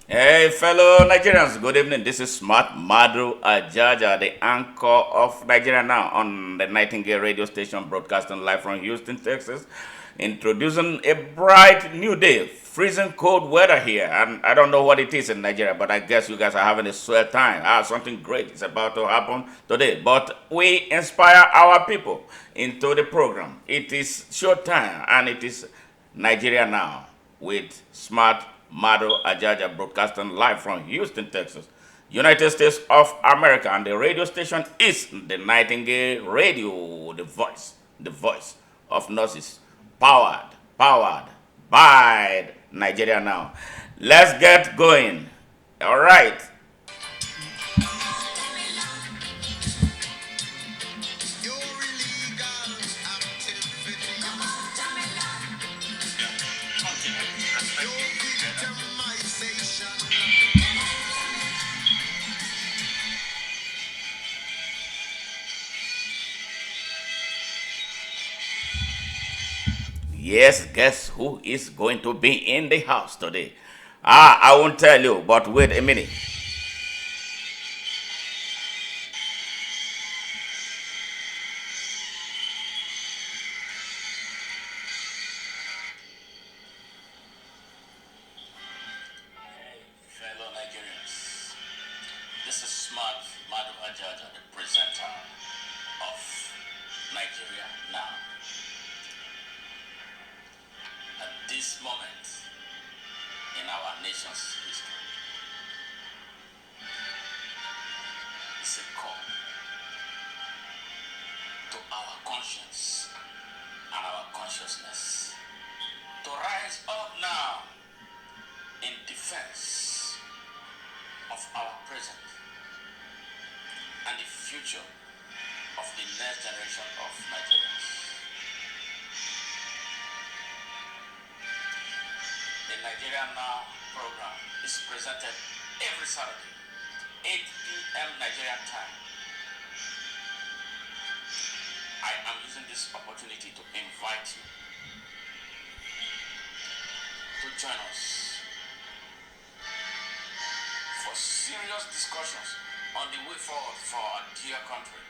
Hey, fellow Nigerians, good evening. This is Smart Madu Ajaja, the anchor of Nigeria Now on the Nightingale radio station, broadcasting live from Houston, Texas. Introducing a bright new day, freezing cold weather here. And I don't know what it is in Nigeria, but I guess you guys are having a swell time. Something great is about to happen today. But we inspire our people into the program. It is showtime, and it is Nigeria Now with Smart Mado Ajaja broadcasting live from Houston, Texas, United States of America. And the radio station is the Nightingale Radio, the voice of nurses, powered by Nigeria Now. Let's get going. All right. Yes, guess who is going to be in the house today? I won't tell you, but wait a minute. Hey, fellow Nigerians, this is Smart Madu Ajaja, the presenter of Nigeria Now. At this moment in our nation's history, it's a call to our conscience and our consciousness to rise up now in defense of our present and the future of the next generation of Nigerians. The Nigeria Now program is presented every Saturday, 8 p.m. Nigerian time. I am using this opportunity to invite you to join us for serious discussions on the way forward for our dear country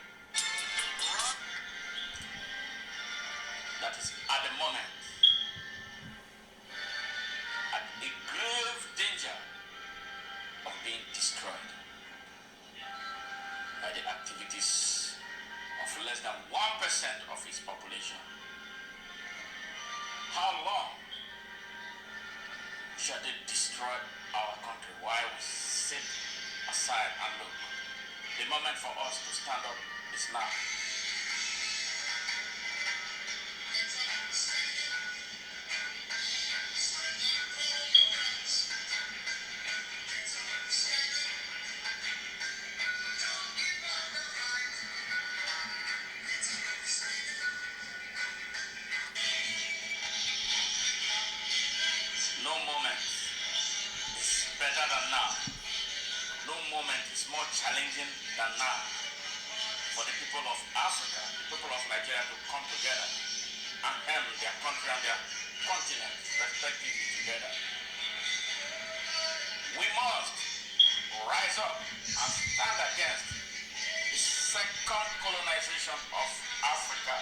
that is at the moment at a grave danger of being destroyed by the activities of less than 1% of its population. How long shall they destroy our country while we sit aside and look? The moment for us to stand up is now. No moment is better than now. No moment is more challenging than now for the people of Africa, the people of Nigeria to come together and hem their country and their continent respectively together. We must rise up and stand against the second colonization of Africa.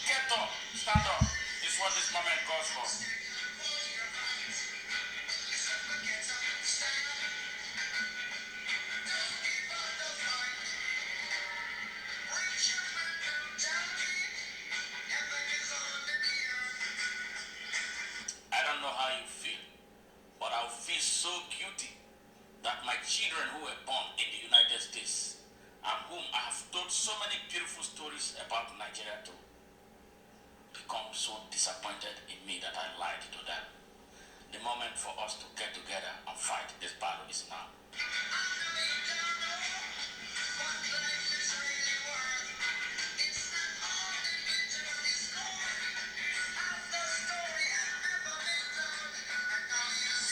Get up, stand up, is what this moment calls for. I don't know how you feel, but I feel so guilty that my children who were born in the United States and whom I have told so many beautiful stories about Nigeria to become so disappointed in me that I lied to them. The moment for us to get together and fight this battle is now.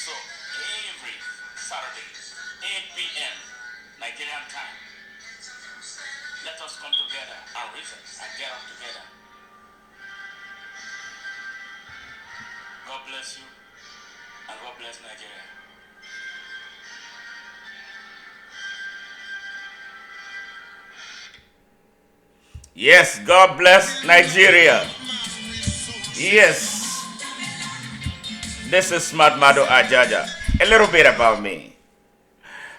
So every Saturday, 8 p.m. Nigerian time, let us come together and reason and get up together. God bless you. And God bless Nigeria. Yes, God bless Nigeria. Yes, this is Smart Mado Ajaja. A little bit about me.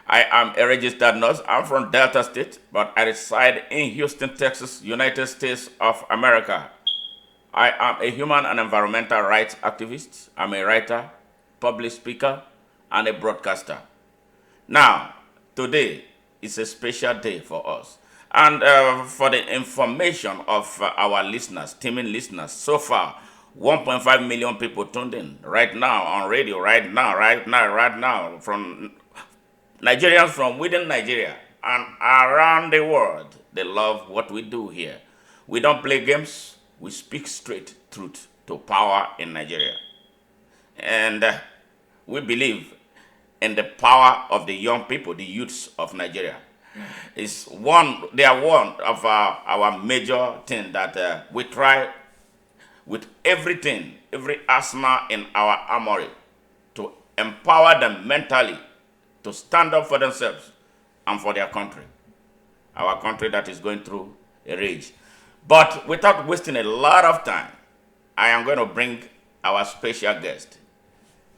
I am a registered nurse. I'm from Delta State, but I reside in Houston, Texas, United States of America. I am a human and environmental rights activist. I'm a writer, public speaker, and a broadcaster. Now, today is a special day for us. And for the information of our listeners, teaming listeners, so far, 1.5 million people tuned in right now on radio, right now, from Nigerians from within Nigeria and around the world. They love what we do here. We don't play games, we speak straight truth to power in Nigeria. And we believe in the power of the young people, the youths of Nigeria. They are one of our major thing that we try with everything, every arsenal in our armory to empower them mentally to stand up for themselves and for their country. Our country that is going through a rage. But without wasting a lot of time, I am going to bring our special guest,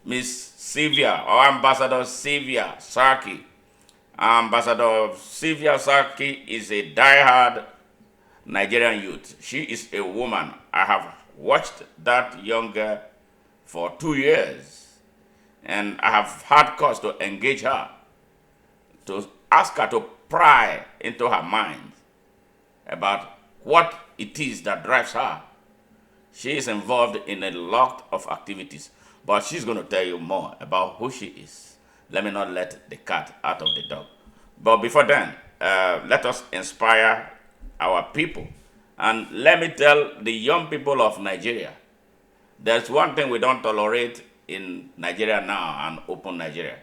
Miss Syvia, or Ambassador Syvia Sarki. Ambassador Syvia Sarki is a diehard Nigerian youth. She is a woman. I have watched that young girl for 2 years, and I have had cause to engage her, to ask her to pry into her mind about what it is that drives her. She is involved in a lot of activities, but she's going to tell you more about who she is. Let me not let the cat out of the dog. But before then, let us inspire our people. And let me tell the young people of Nigeria, there's one thing we don't tolerate in Nigeria now, and open Nigeria.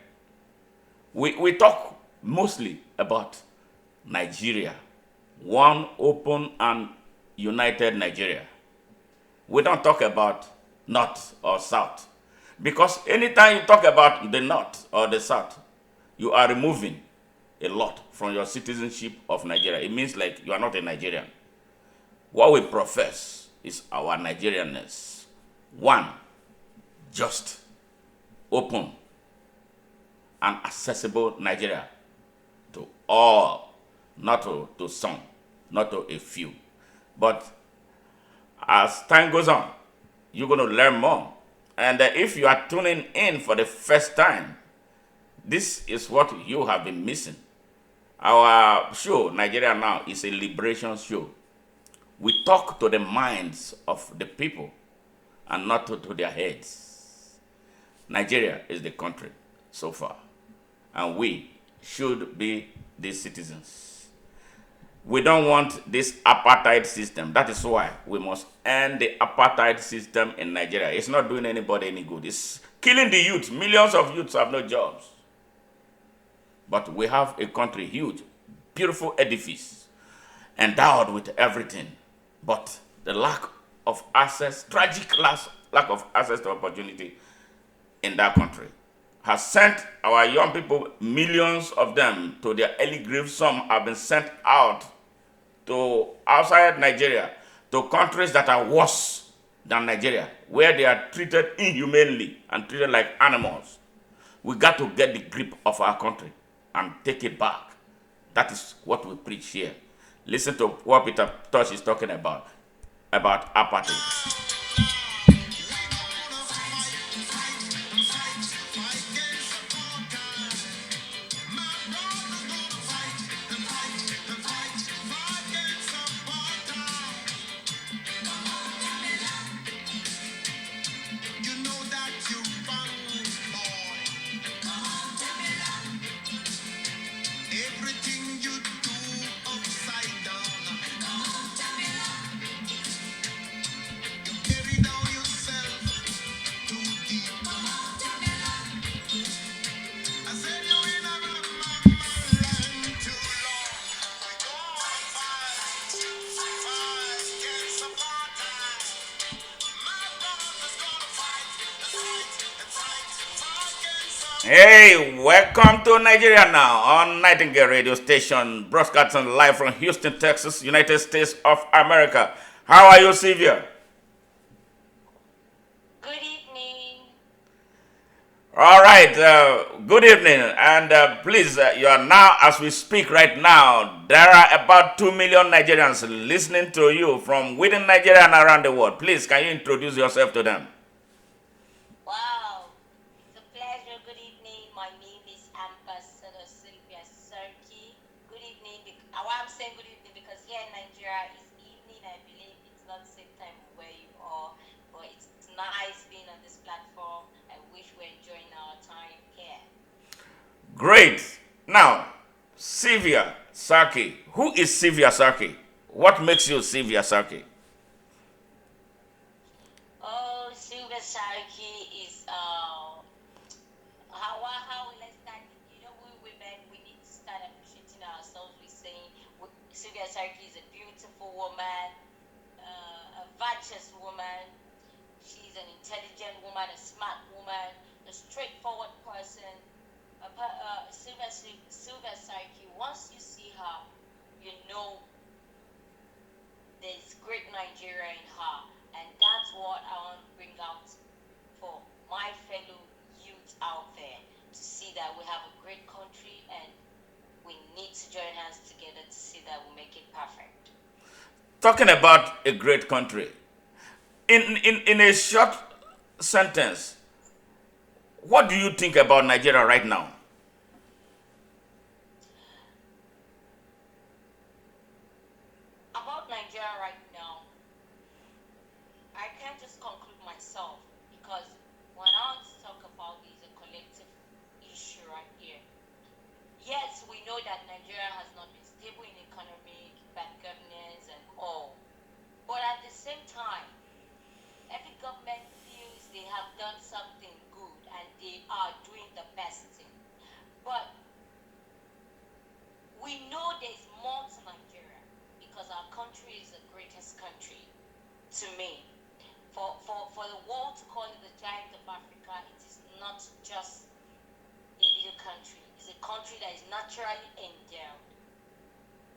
We talk mostly about Nigeria, one open and united Nigeria. We don't talk about North or South. Because anytime you talk about the North or the South, you are removing a lot from your citizenship of Nigeria. It means like you are not a Nigerian. What we profess is our Nigerianness. One, just, open, and accessible Nigeria to all, not to some, not to a few. But as time goes on, you're going to learn more. And if you are tuning in for the first time, this is what you have been missing. Our show, Nigeria Now, is a liberation show. We talk to the minds of the people and not to their heads. Nigeria is the country so far, and we should be the citizens. We don't want this apartheid system. That is why we must end the apartheid system in Nigeria. It's not doing anybody any good. It's killing the youth. Millions of youths have no jobs. But we have a country, huge, beautiful edifice, endowed with everything. But the lack of access, tragic lack of access to opportunity in that country has sent our young people, millions of them, to their early graves. Some have been sent out to outside Nigeria, to countries that are worse than Nigeria, where they are treated inhumanely and treated like animals. We got to get the grip of our country and take it back. That is what we preach here. Listen to what Peter Tosh is talking about apartheid. Hey, welcome to Nigeria now on Nightingale Radio Station, broadcasting live from Houston, Texas, United States of America. How are you, Syvia? Good evening. All right, good evening, and please, you are now, as we speak right now, there are about 2 million Nigerians listening to you from within Nigeria and around the world. Please, can you introduce yourself to them? Wow. It's a pleasure. Good evening. My name is Ambassador Syvia Sarki. Good evening. Why I'm saying good evening because here in Nigeria is evening. I believe it's not the same time where you are, but it's nice being on this platform. I wish we're enjoying our time here. Great. Now, Syvia Sarki. Who is Syvia Sarki? What makes you Syvia Sarki? Oh, Syvia Sarki is how will I start it? You know, we women, we need to start appreciating ourselves. We're saying Sylvia Sarki is a beautiful woman, a virtuous woman. She's an intelligent woman, a smart woman, a straightforward person. Sylvia Sarki, once you see her, you know there's great Nigeria in her. And that's what I want to bring out for my fellow youth out there to see that we have a great country and we need to join hands together to see that we make it perfect. Talking about a great country, in a short sentence, what do you think about Nigeria right now? About Nigeria right now, I can't just conclude myself because when I want to talk about it, it's a collective issue right here. Yes, we know that Nigeria has not been stable in economic, bad governance, and all. But at the same time, every government feels they have done something good and they are doing the best thing. But we know there's more to Nigeria because our country is the greatest country to me. For the world to call it the giant of Africa, it is not just a little country. It's a country that is naturally endowed.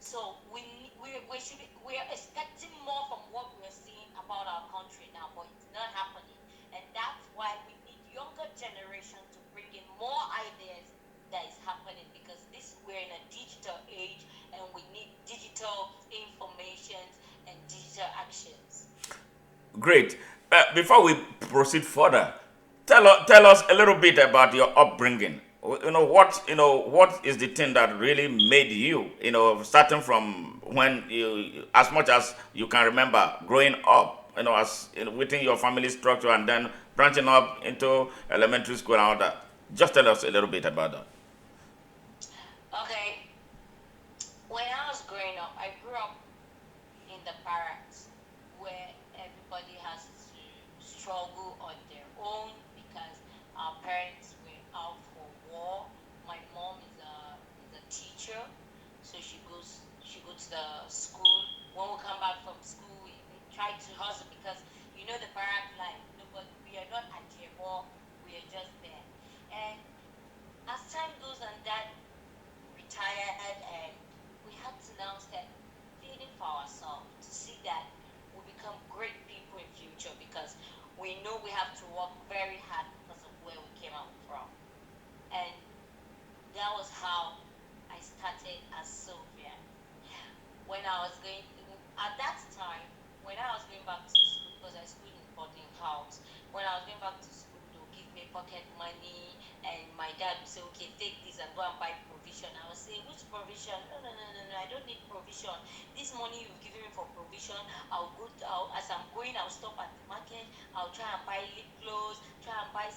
So we are expecting more from what we're seeing about our country now, but it's not happening. And that's why we need younger generation to bring in more ideas that is happening because this we're in a digital age and we need digital information and digital actions. Great. Before we proceed further, tell us a little bit about your upbringing. What is the thing that really made you, starting from when you, as much as you can remember, growing up, as within your family structure, and then branching up into elementary school and all that. Just tell us a little bit about that. Okay, when I was growing up, I grew up in the barracks where everybody has to struggle on their own because our parents were out for war. My mom is a teacher, so she goes to the school. When we come back from school, we try to hustle because you know the barrack life. Nobody, we are not at their war, we are just there. And as time goes on, that retired and we had to now start feeling for ourselves to see that we become great people in future because we know we have to work very hard because of where we came out from. And that was how I started as Sylvia. When I was going at that time, when I was going back to school, because I schooled in boarding house, when I was going back to school, they'll give me pocket money, and my dad would say, "Okay, take this and go and buy provision." I would say, "Which provision? No, no, no, no, no. I don't need provision. This money you've given me for provision, as I'm going, I'll stop at the market. I'll try and buy lip gloss, try and buy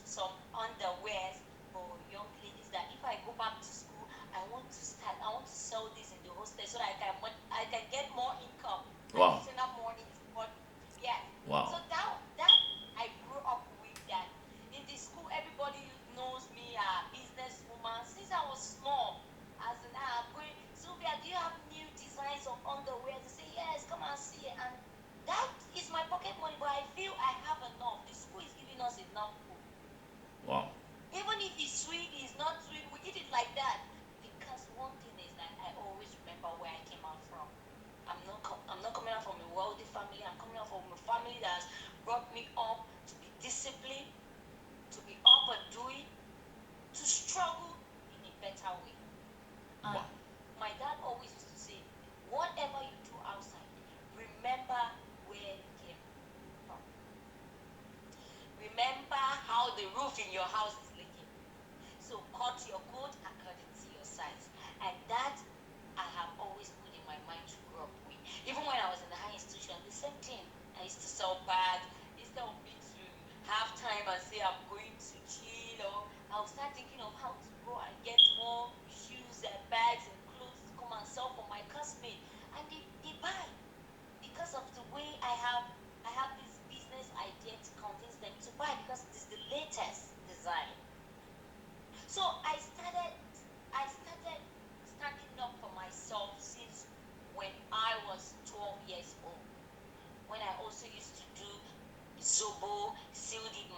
some underwears for young ladies. That if I go back to school, I want to sell this in the hostel so that I can get more income and Wow. it's enough money to support me." Yes. So Wow. that I grew up with that. In the school, everybody knows me a businesswoman since I was small. As an I'm going, "Sylvia, do you have new designs of underwear?" They say, "Yes, come and see it." And that is my pocket money, but I feel I have enough. The school is giving us enough food. Wow.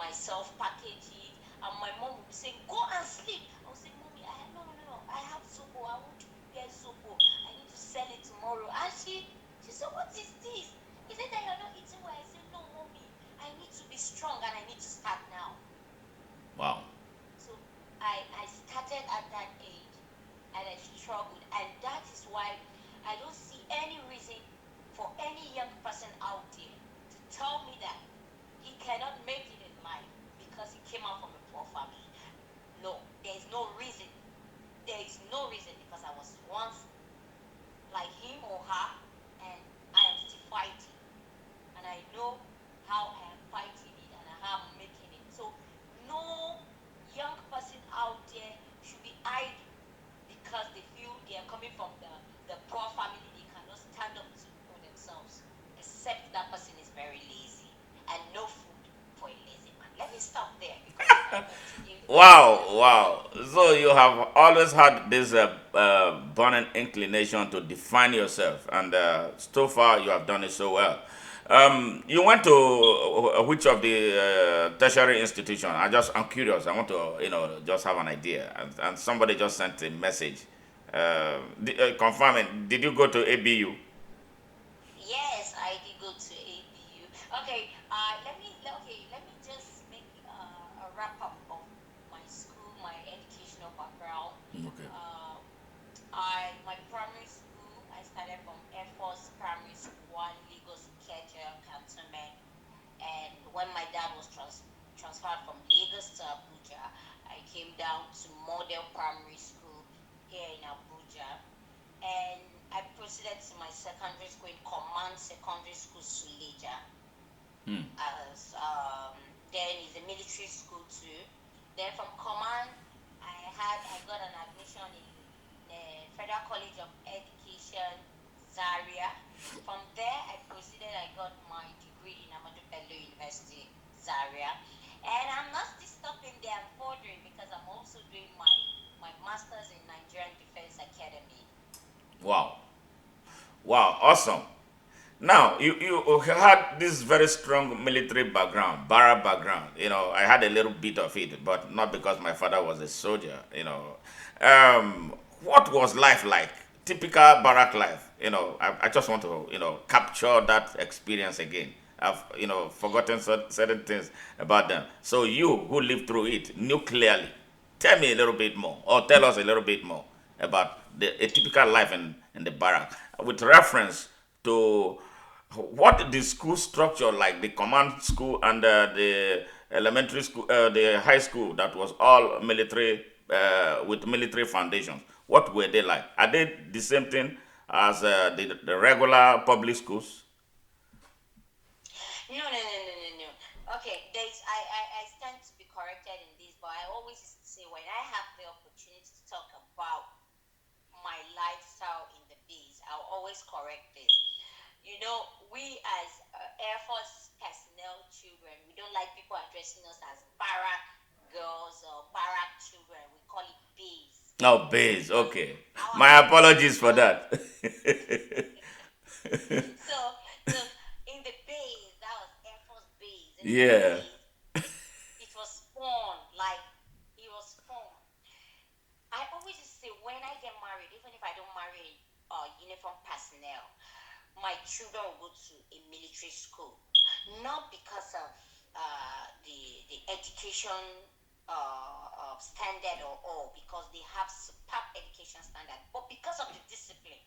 myself, package it, and my mom would be saying, "Go and sleep." I would say, "Mommy, no, I have zobo. I want to prepare zobo. I need to sell it tomorrow." And she said, "What is this? Is it that you're not eating well?" I said, "No, Mommy, I need to be strong and I need to start now." Wow. So I started at that age and I struggled. And that is why I don't see any reason for any young person out there to tell me that he cannot make it in life because he came out from a poor family. No, there is no reason. There is no reason, because I was once like him or her, and I am still fighting. And I know how I am fighting it and how I'm making it. So no young person out there should be idle because they feel they are coming from the poor family, they cannot stand up for themselves, except that person is very lazy and no food for a lazy man. Let me stop there because if I continue, Wow, wow. So you have always had this burning inclination to define yourself, and so far you have done it so well. You went to which of the tertiary institution? I'm curious. I want to just have an idea. And somebody just sent a message confirming. Did you go to ABU? yes, I did go to ABU. Okay, let me just make a wrap up of my school, my educational background. Okay. Uh, my primary school, I started from Air Force Primary School One, Lagos Keja Cantonment. And when my dad was transferred from Lagos to Abuja, I came down to Model Primary School here in Abuja. And I proceeded to my secondary school in Command Secondary School, Suleja. Hmm. As then is a military school too. Then from Command, I got an admission in the Federal College of Education, Zaria. From there, I proceeded. I got my degree in Amadou Bello University, Zaria. And I'm not still stopping there. I'm furthering because I'm also doing my master's in Nigerian Defense Academy. Wow. Wow. Awesome. Now, you had this very strong military background, bara background. I had a little bit of it, but not because my father was a soldier. What was life like? Typical barrack life. I just want to, capture that experience again. I've, forgotten certain things about them. So you who lived through it, knew clearly. Tell me a little bit more, or tell us a little bit more about a typical life in the barrack, with reference to what the school structure like, the command school and the elementary school, the high school that was all military with military foundations. What were they like? Are they the same thing as the regular public schools? No. Okay, I stand to be corrected in this, but I always used to say when I have the opportunity to talk about my lifestyle in the base, I'll always correct this. You know, we as Air Force personnel children, we don't like people addressing us as barrack girls or barrack children. We call it base Oh, base. because Okay. our My apologies for so that. so so in the base, that was Air Force base. In the Yeah. base, it was fun. Like it was fun. I always used to say when I get married, even if I don't marry a uniform personnel, my children will go to a military school, not because of the education standard or all, because they have superb education standard, but because of the discipline.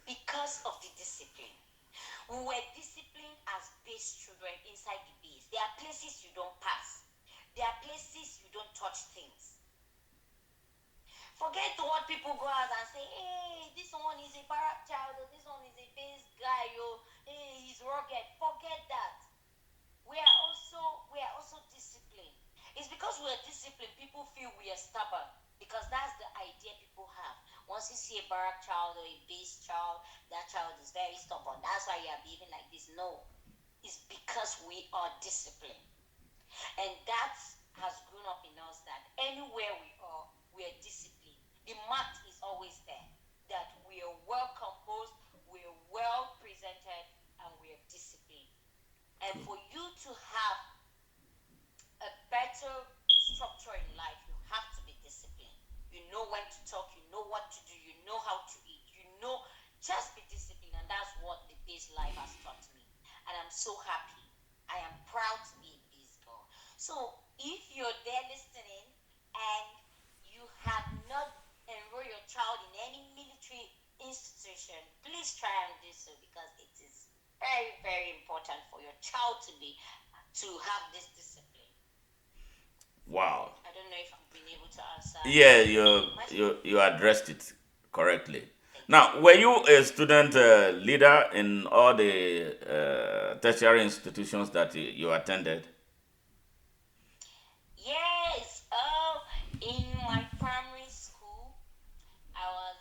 Because of the discipline. We were disciplined as base children inside the base. There are places you don't pass. There are places you don't touch things. Forget what people go out and say, "Hey, this one is a barrack child, or this one is a base guy, or hey, he's rugged." Forget that. We are also disciplined. It's because we are disciplined, people feel we are stubborn. Because that's the idea people have. Once you see a barrack child or a base child, that child is very stubborn. That's why you are behaving like this. No. It's because we are disciplined. And that has grown up in us that anywhere we are disciplined. The mark is always there. That we are well composed, we are well presented, and we are disciplined. And for you to have this life has taught me. And I'm so happy. I am proud to be a peace girl. So if you're there listening and you have not enrolled your child in any military institution, please try and do so, because it is very, very important for your child to have this discipline. Wow. I don't know if I've been able to answer Yeah, your question. you addressed it correctly. Thank you. Now, were you a student leader in all the tertiary institutions that you attended? Yes. In my primary school, I was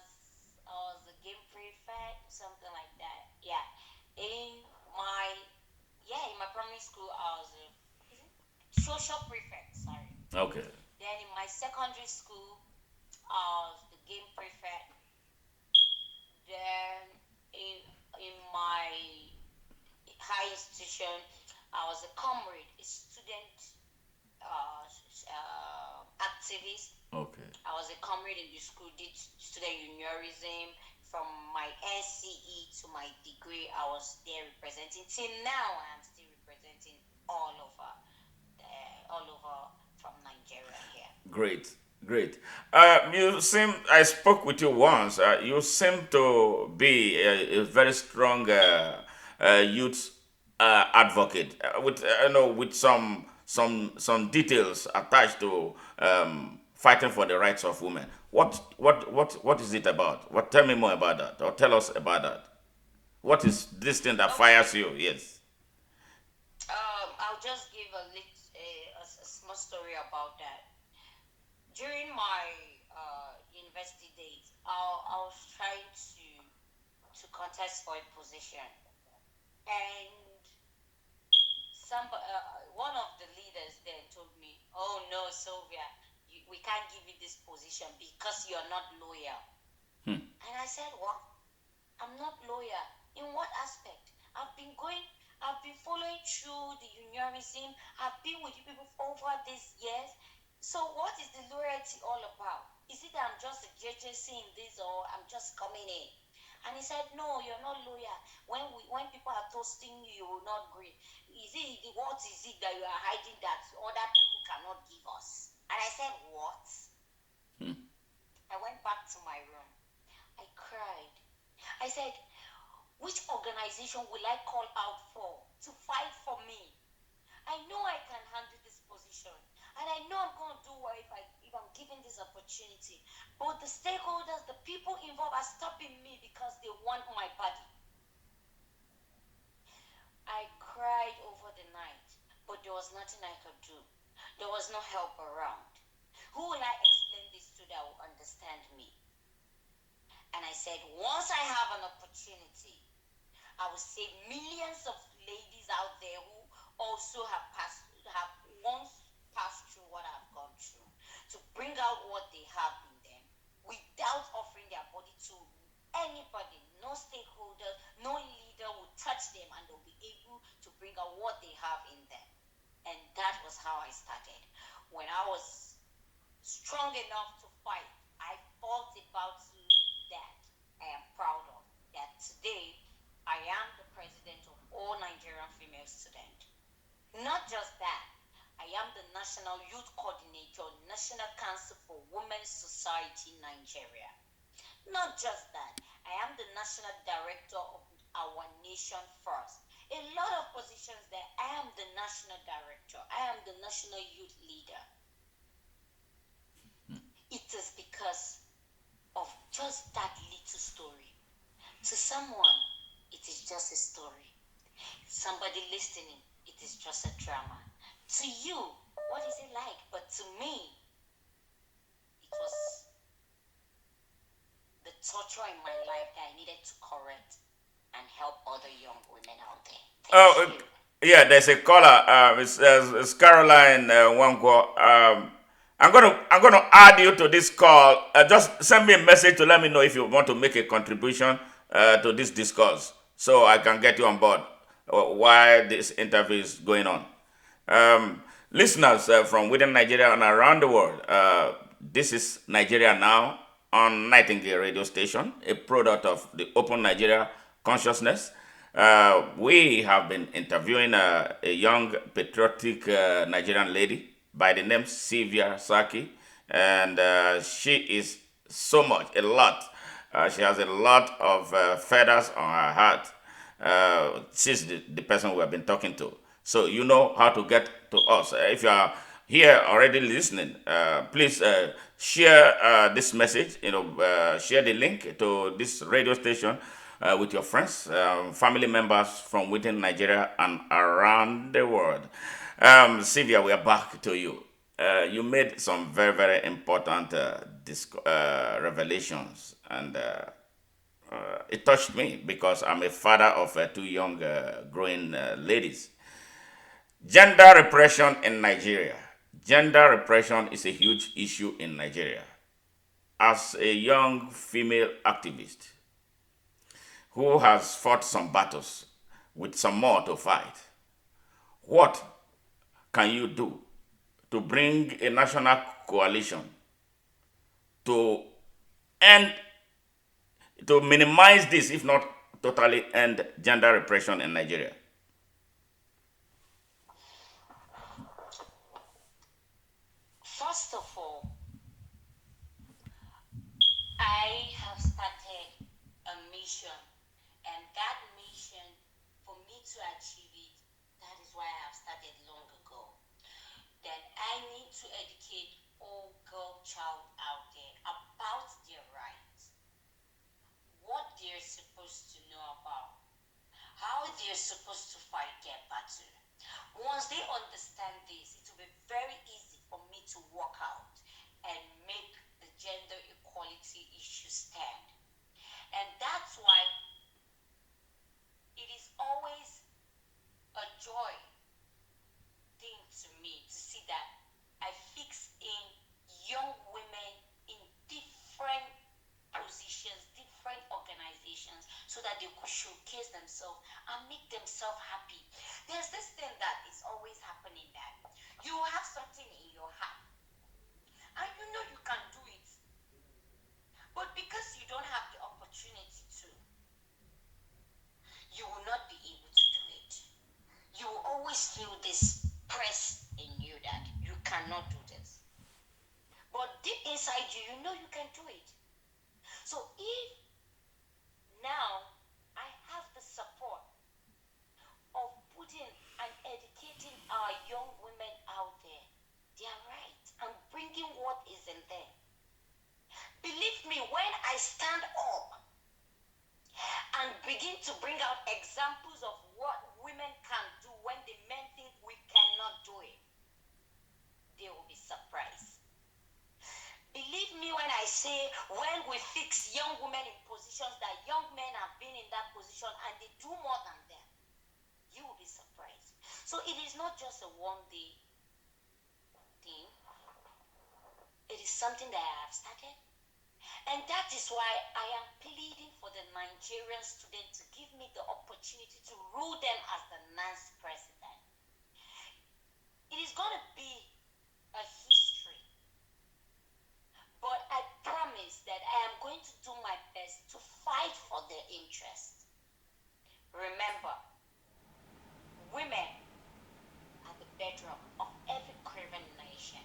I was a game prefect, something like that. Yeah. In my in my primary school, I was a is it? Social prefect. Sorry. Okay. Then in my secondary school, I was the game prefect. Then in my high institution, I was a comrade, a student activist. Okay. I was a comrade in the school, did student unionism. From my NCE to my degree, I was there representing. Till now, I am still representing all over from Nigeria here. Great, great. I spoke with you once. You seem to be a very strong youth advocate with with some details attached to fighting for the rights of women. What is it about? What tell me more about that, or tell us about that. What is this thing that Okay. fires you? Yes. I'll just give a small story about that. During my university days, I was trying to contest for a position, and one of the leaders then told me, "Oh no, Sylvia, we can't give you this position because you're not loyal." And I said, "What? I'm not loyal. In what aspect? I've been going, I've been following through the unionism. I've been with you people for over these years. So what is the loyalty all about? Is it that I'm just a JJC in this, or I'm just coming in?" And he said, "No, you're not loyal. When people are toasting you, you will not agree. What is it that you are hiding that other people cannot give us?" And I said, "What?" I went back to my room. I cried. I said, "Which organization will I call out for to fight for me? I know I can handle this position, and I know I'm going to do well if I'm given this opportunity. But the stakeholders, the people involved, are stopping me because they want my body." I cried over the night, but there was nothing I could do. There was no help around. Who will I explain this to that will understand me? And I said, once I have an opportunity, I will save millions of ladies out there who also have once passed through what I've gone through, to bring out what they have in them without offering their body to anybody. No stakeholder, no leader will touch them, and they'll be able to bring out what they have in them. And that was how I started. When I was strong enough to fight, I fought a battle that I am proud of. That today I am the president of all Nigerian female students. Not just that, I am the National Youth Coordinator, National Council for Women's Society Nigeria. Not just that, I am the National Director of Our Nation First. A lot of positions there. I am the National Director. I am the National Youth Leader. It is because of just that little story. To someone, it is just a story. Somebody listening, it is just a drama. To you, what is it like? But to me, it was the torture in my life that I needed to correct and help other young women out there. Thank you. Yeah, there's a caller. It's Caroline Wangwo. I'm gonna add you to this call. Just send me a message to let me know if you want to make a contribution to this discourse, so I can get you on board while this interview is going on. Listeners from within Nigeria and around the world, this is Nigeria Now on Nightingale Radio Station, a product of the Open Nigeria Consciousness. We have been interviewing a young patriotic Nigerian lady by the name Syvia Sarki, and she is so much, a lot. She has a lot of feathers on her heart. She's the person we have been talking to. So you know how to get to us. If you are here already listening, please share this message. Share the link to this radio station with your friends, family members from within Nigeria and around the world. Sylvia, we are back to you. You made some very, very important revelations, and it touched me because I'm a father of two young, growing ladies. Gender repression in Nigeria. Gender repression is a huge issue in Nigeria. As a young female activist who has fought some battles with some more to fight, what can you do to bring a national coalition to end, to minimize this, if not totally end gender repression in Nigeria? First of all, I have started a mission, and that mission, for me to achieve it, that is why I have started long ago. That I need to educate all girl child out there about their rights, what they're supposed to know about, how they're supposed to fight their battle. Once they understand this, it will be very easy for me to walk out and make the gender equality issue stand. And that's why it is always a joy thing to me to see that I fix in young women in different positions, different organizations, so that they could showcase themselves and make themselves happy. There's this thing that is always happening, that you have something in your heart and you know you can do it, but because you don't have the opportunity to, you will not be able to do it. You will always feel this press in you that you cannot do this. But deep inside you, you know you can do it. So if now I have the support of putting and educating our young women out there, their rights, and bringing what is in them, believe me, when I stand up and begin to bring out examples of what women can do when the men think we cannot do it, they will be surprised. Believe me when I say, when we fix young women in positions that young men have been in that position and they do more than them, you will be surprised. So it is not just a one-day thing. It is something that I have started. And that is why I am pleading for the Nigerian students to give me the opportunity to rule them as the Nans president. It is going to be a history, but I promise that I am going to do my best to fight for their interests. Remember, women are the bedrock of every craven nation.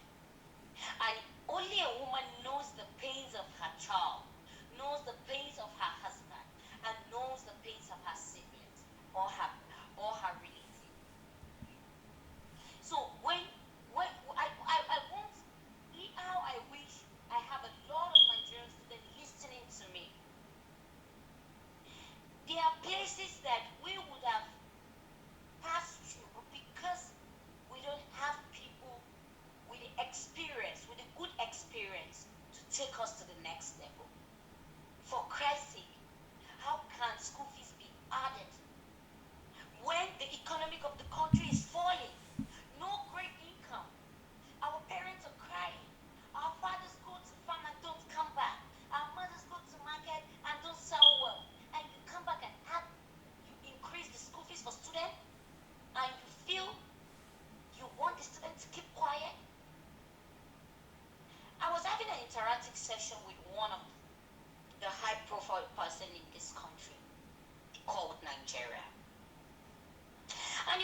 And only a woman knows the pains of her child, knows the pains of her husband, and knows the pains of her siblings or her relative. So when I want, how I wish I have a lot of Nigerian students listening to me. There are places that we would have passed through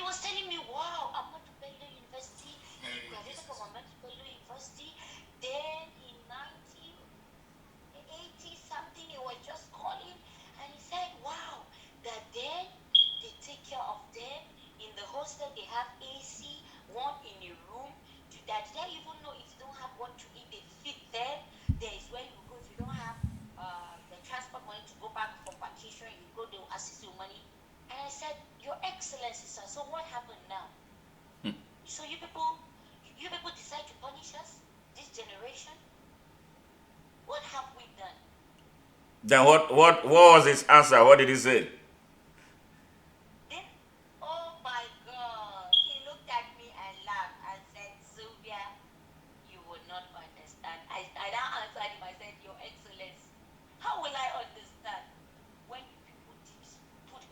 he was telling me, wow, Ahmadu Bello University, he graduated from Ahmadu Bello University. Then in 1980 something, he was just calling and he said, wow, that then they take care of them. In the hostel, they have AC, one in a room. That they even know if you don't have what to eat, they feed them. There is where you go if you don't have the transport money to go back for vacation, you go, they'll assist you money. And I said, Your Excellency, sir, so what happened now? So you people decide to punish us, this generation? What have we done? Then what was his answer? What did he say? Then, oh my God, he looked at me and laughed and said, Sylvia, you would not understand. I now answered him, I said, Your Excellency, how will I understand when people put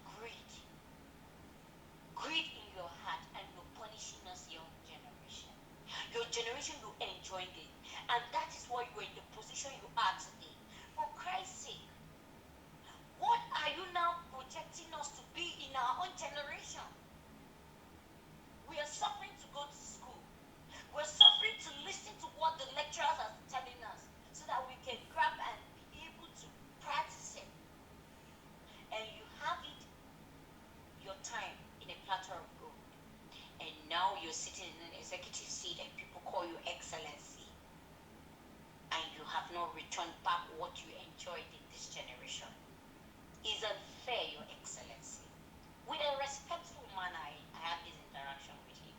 greed in your heart and you're punishing us, young generation? Your generation, you enjoyed it. And that is why you're in the position you are today. For Christ's sake, what are you now projecting us to be in our own generation? We are suffering to go to school. We're suffering to listen to what the lecturers are telling us so that we can grab and be able to practice it. And you have it, your time, in a platter of gold. And now you're sitting in an executive seat and people call you Excellency. And you have not returned back what you enjoyed in this generation. It's unfair, Your Excellency. With a respectful manner, I had this interaction with him.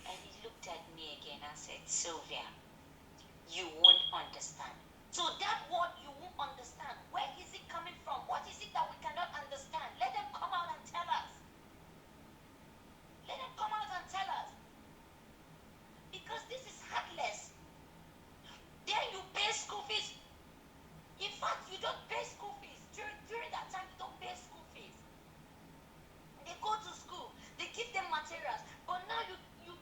And he looked at me again and said, Sylvia, you won't understand. So that word you won't understand, where is it coming from? What is it that we cannot understand? Let them come out and tell us. Let them come out and tell us. Because this is heartless. Then you pay school fees. In fact, you don't pay school fees. During that time, you don't pay school fees. They go to school. They give them materials. But now you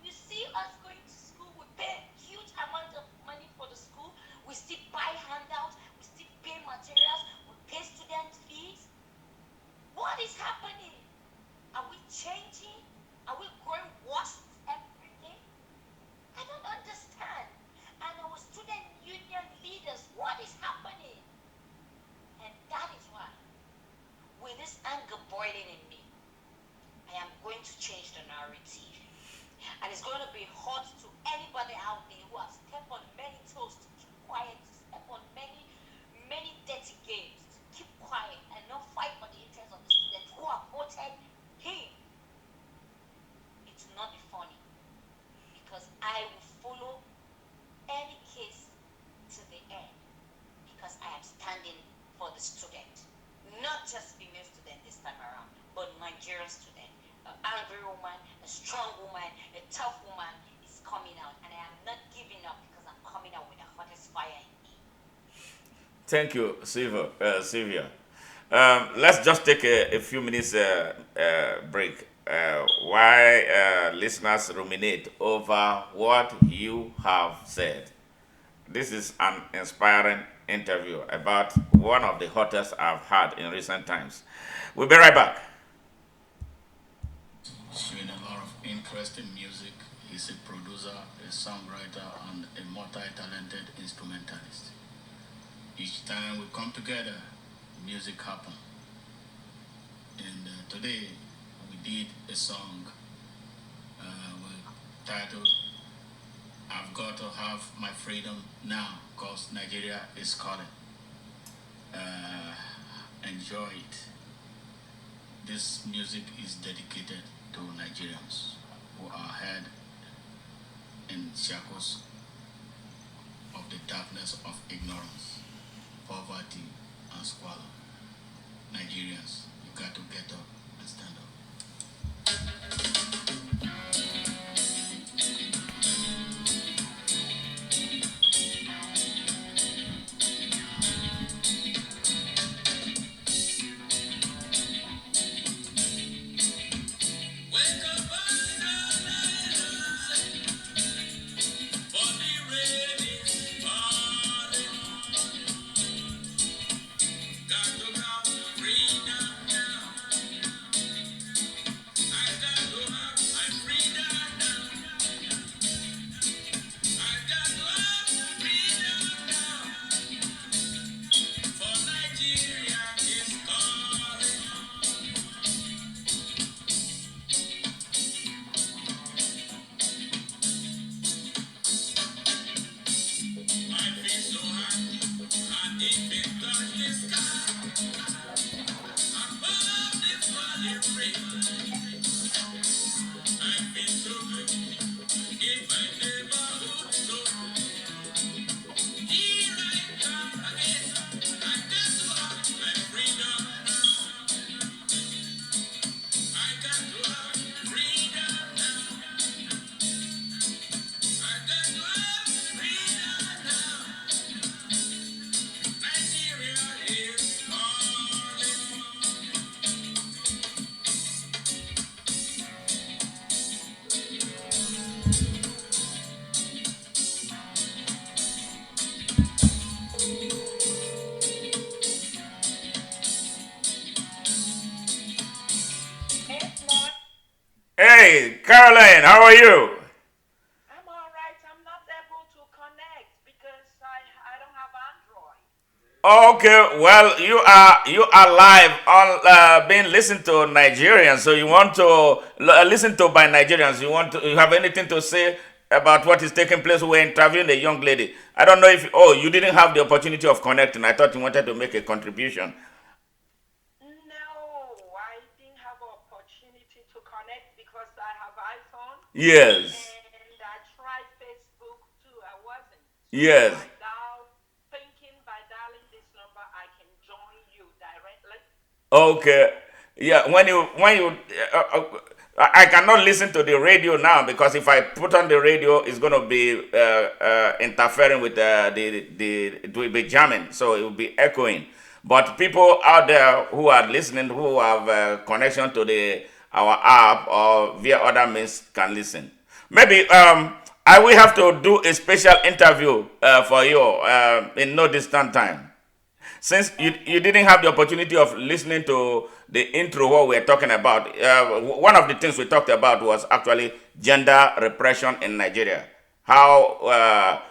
see us going to school. We pay huge amount of money for the school. We still buy handouts. We still pay materials. We pay student fees. What is happening? Are we changing? Are we growing worse every day? I don't understand. And our student union leaders, what is happening? And that is why, with this anger boiling in me, I am going to change the narrative. And it's going to be hot to anybody out there who has stepped on many toes to keep quiet, to step on many, many dirty games, to keep quiet and not fight for the interests of the students who have voted him. It will not be funny, because I will follow any case to the end, because I am standing for the student, not just female student this time around, but Nigerian student. An angry woman, a strong woman, a tough woman is coming out, and I am not giving up because I'm coming out with the hottest fire in me. Thank you, Syvia. Let's just take a few minutes break while listeners ruminate over what you have said. This is an inspiring interview about one of the hottest I've had in recent times. We'll be right back. Doing a lot of interesting music. He's a producer, a songwriter, and a multi-talented instrumentalist. Each time we come together, music happens. And today we did a song titled I've Got to Have My Freedom Now, because Nigeria is calling. Enjoy it. This music is dedicated to Nigerians who are held in shackles of the darkness of ignorance, poverty, and squalor. Nigerians, you got to get up and stand up. Got to have freedom now. Hey, Caroline, how are you? I'm all right. I'm not able to connect because I don't have Android. Okay, well, you are live on being listened to Nigerians. So you want to listen to by Nigerians. You have anything to say about what is taking place? We're interviewing a young lady. I don't know if you didn't have the opportunity of connecting. I thought you wanted to make a contribution. No, I didn't have an opportunity to connect because I have iPhone Yes, and I tried Facebook too. I wasn't. So yes. I dialed, thinking by dialing this number I can join you directly. Okay. Yeah, when you I cannot listen to the radio now because if I put on the radio, it's going to be interfering with the it will be jamming, so it will be echoing. But people out there who are listening, who have connection to the our app or via other means can listen. Maybe I will have to do a special interview for you in no distant time. Since you Okay. didn't have the opportunity of listening to the intro, what we're talking about, one of the things we talked about was actually gender repression in Nigeria. How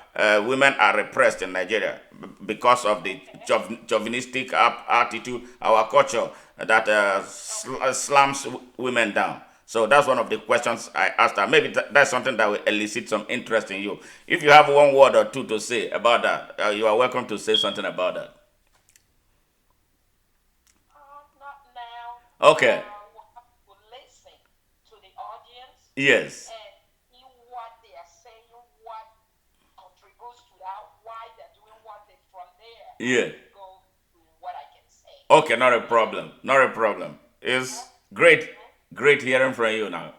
women are repressed in Nigeria because of the Okay. chauvinistic attitude, our culture that Okay. slams women down. So that's one of the questions I asked her. Maybe that's something that will elicit some interest in you. If you have one word or two to say about that, you are welcome to say something about that. Not now. Okay. We'll have to listen to the audience Yes. and see what they are saying, what contributes to that, why they're doing what they from there. I Yeah. will go to what I can say. Okay, not a problem. Not a problem. It's great, Mhm. great hearing from you now.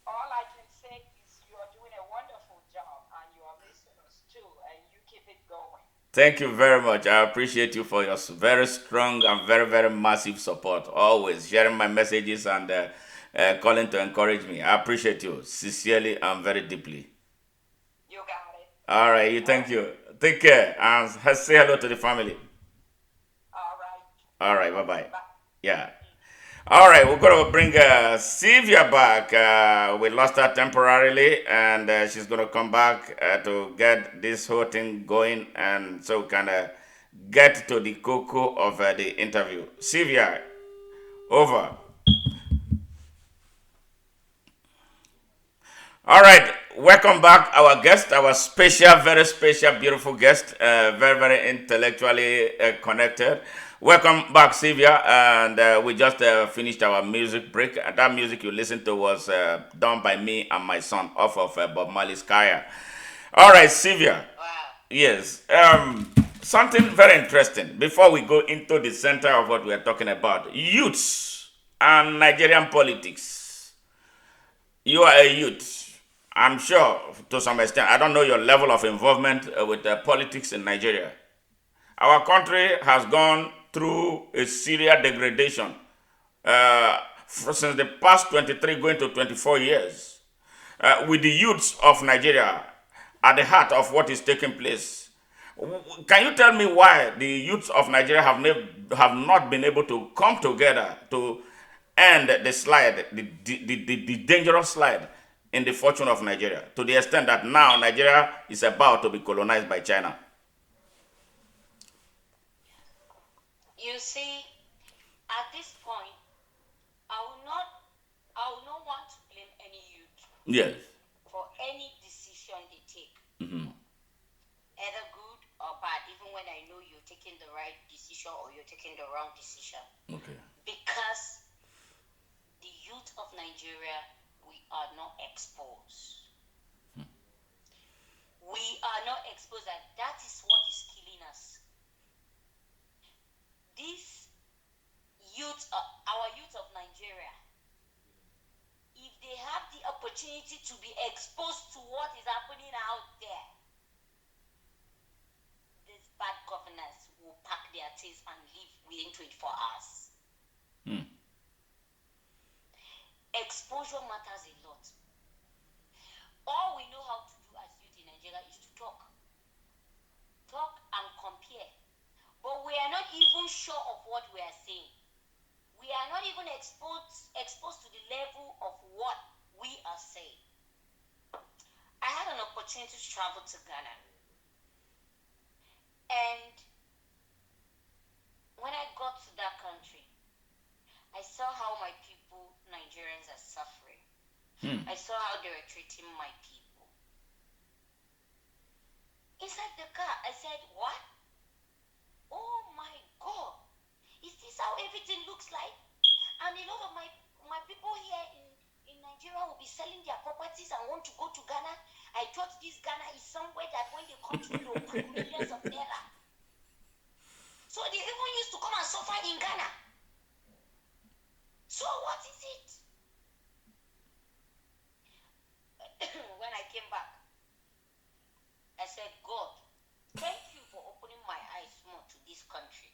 All I can say is you are doing a wonderful job and your listeners too, and you keep it going. Thank you very much. I appreciate you for your very strong and very, very massive support. Always sharing my messages and calling to encourage me. I appreciate you sincerely and very deeply. You got it. All right, you thank you. Take care and say hello to the family. All right. All right, bye bye. Bye. Yeah. All right, we're gonna bring Syvia back. We lost her temporarily, and she's gonna come back to get this whole thing going, and so we can get to the cocoa of the interview. Syvia, over. All right, welcome back, our guest, our special, very special, beautiful guest, very, very intellectually connected. Welcome back, Sylvia. And we just finished our music break. That music you listened to was done by me and my son off of Bob Marley's Kaya. All right, Sylvia. Wow. Yes. Something very interesting before we go into the center of what we are talking about youths and Nigerian politics. You are a youth. I'm sure to some extent. I don't know your level of involvement with politics in Nigeria. Our country has gone through a serious degradation since the past 23 going to 24 years. With the youths of Nigeria at the heart of what is taking place. Can you tell me why the youths of Nigeria have not been able to come together to end the slide, the dangerous slide in the fortune of Nigeria, to the extent that now Nigeria is about to be colonized by China? You see, at this point, I will not I will not want to blame any youth Yes. for any decision they take, Hmm. either good or bad, even when I know you're taking the right decision or you're taking the wrong decision. Okay. Because the youth of Nigeria, we are not exposed. We are not exposed, and that is what is killing us. These youth, our youth of Nigeria, if they have the opportunity to be exposed to what is happening out there, this bad governance will pack their things and leave within 24 hours. Mm. Exposure matters a lot. All we know how to do as youth in Nigeria is to talk and compare. But we are not even sure of what we are saying. We are not even exposed to the level of what opportunity to travel to Ghana. And when I got to that country, I saw how my people, Nigerians, are suffering. I saw how they were treating my people. Inside the car, I said, what? Oh my God. Is this how everything looks like? And a lot of my people here in Nigeria will be selling their properties and want to go to Ghana. I thought this Ghana is somewhere that when they come to know millions of naira. So they even used to come and suffer in Ghana. So what is it? When I came back, I said, God, thank you for opening my eyes more to this country.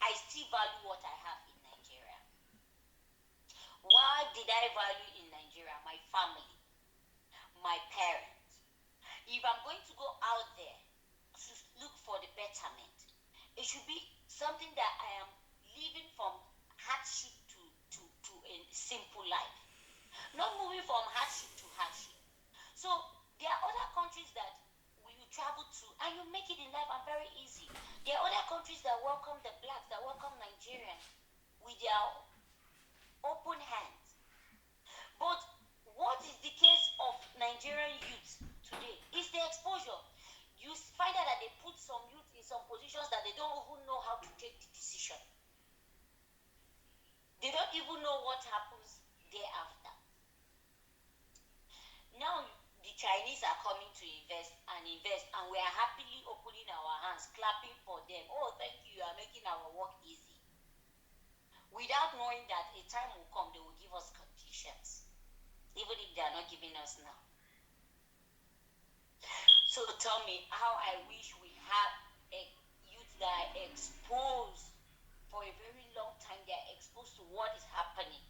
I still value what I have in Nigeria. Why did I value in Nigeria? My family, my parents. If I'm going to go out there to look for the betterment, it should be something that I am living from hardship to a simple life. Not moving from hardship to hardship. So there are other countries that you travel to and you make it in life and very easy. There are other countries that welcome the blacks, that welcome Nigerians with their open hands. But what is the case of Nigerian youth today? Is the exposure. You find out that they put some youth in some positions that they don't even know how to take the decision. They don't even know what happens thereafter. Now the Chinese are coming to invest, and we are happily opening our hands, clapping for them. Oh, thank you, you are making our work easy. Without knowing that a time will come, they will give us conditions, even if they are not giving us now. So tell me how I wish we have a youth that are exposed for a very long time. They are exposed to what is happening.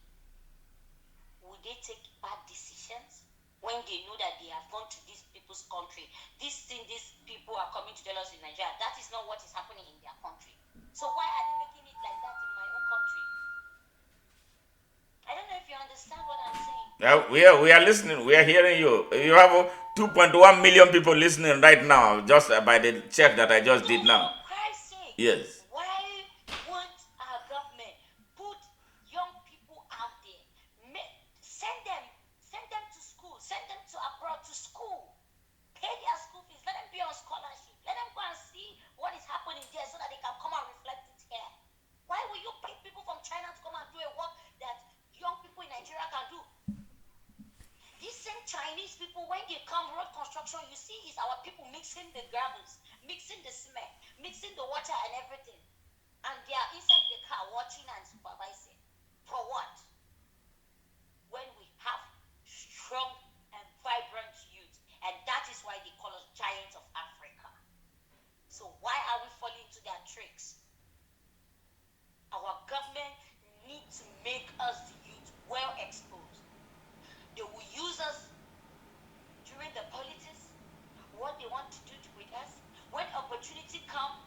Would they take bad decisions when they know that they have gone to these people's country? This thing these people are coming to tell us in Nigeria, that is not what is happening in their country. So why are they making it like that in my own country? I don't know if you understand what I'm saying. Yeah, we are listening. We are hearing you. You have 2.1 million people listening right now, just by the check that I just did now. For Christ's sake. Yes. Why won't our government put young people out there? Send them to school, send them to abroad to school. Pay their school fees, let them be on scholarship. Let them go and see what is happening there so that they can come and reflect it here. Why will you pick people from China to come and do a work that young people in Nigeria can do? These same Chinese people, when they come road construction, you see is our people mixing the gravels, mixing the cement, mixing the water and everything. And they are inside the car watching and supervising. For what? When we have strong and vibrant youth. And that is why they call us giants of Africa. So why are we falling into their tricks? Our government needs to make us the youth well exposed. They will use us during the politics, what they want to do with us. When opportunity comes,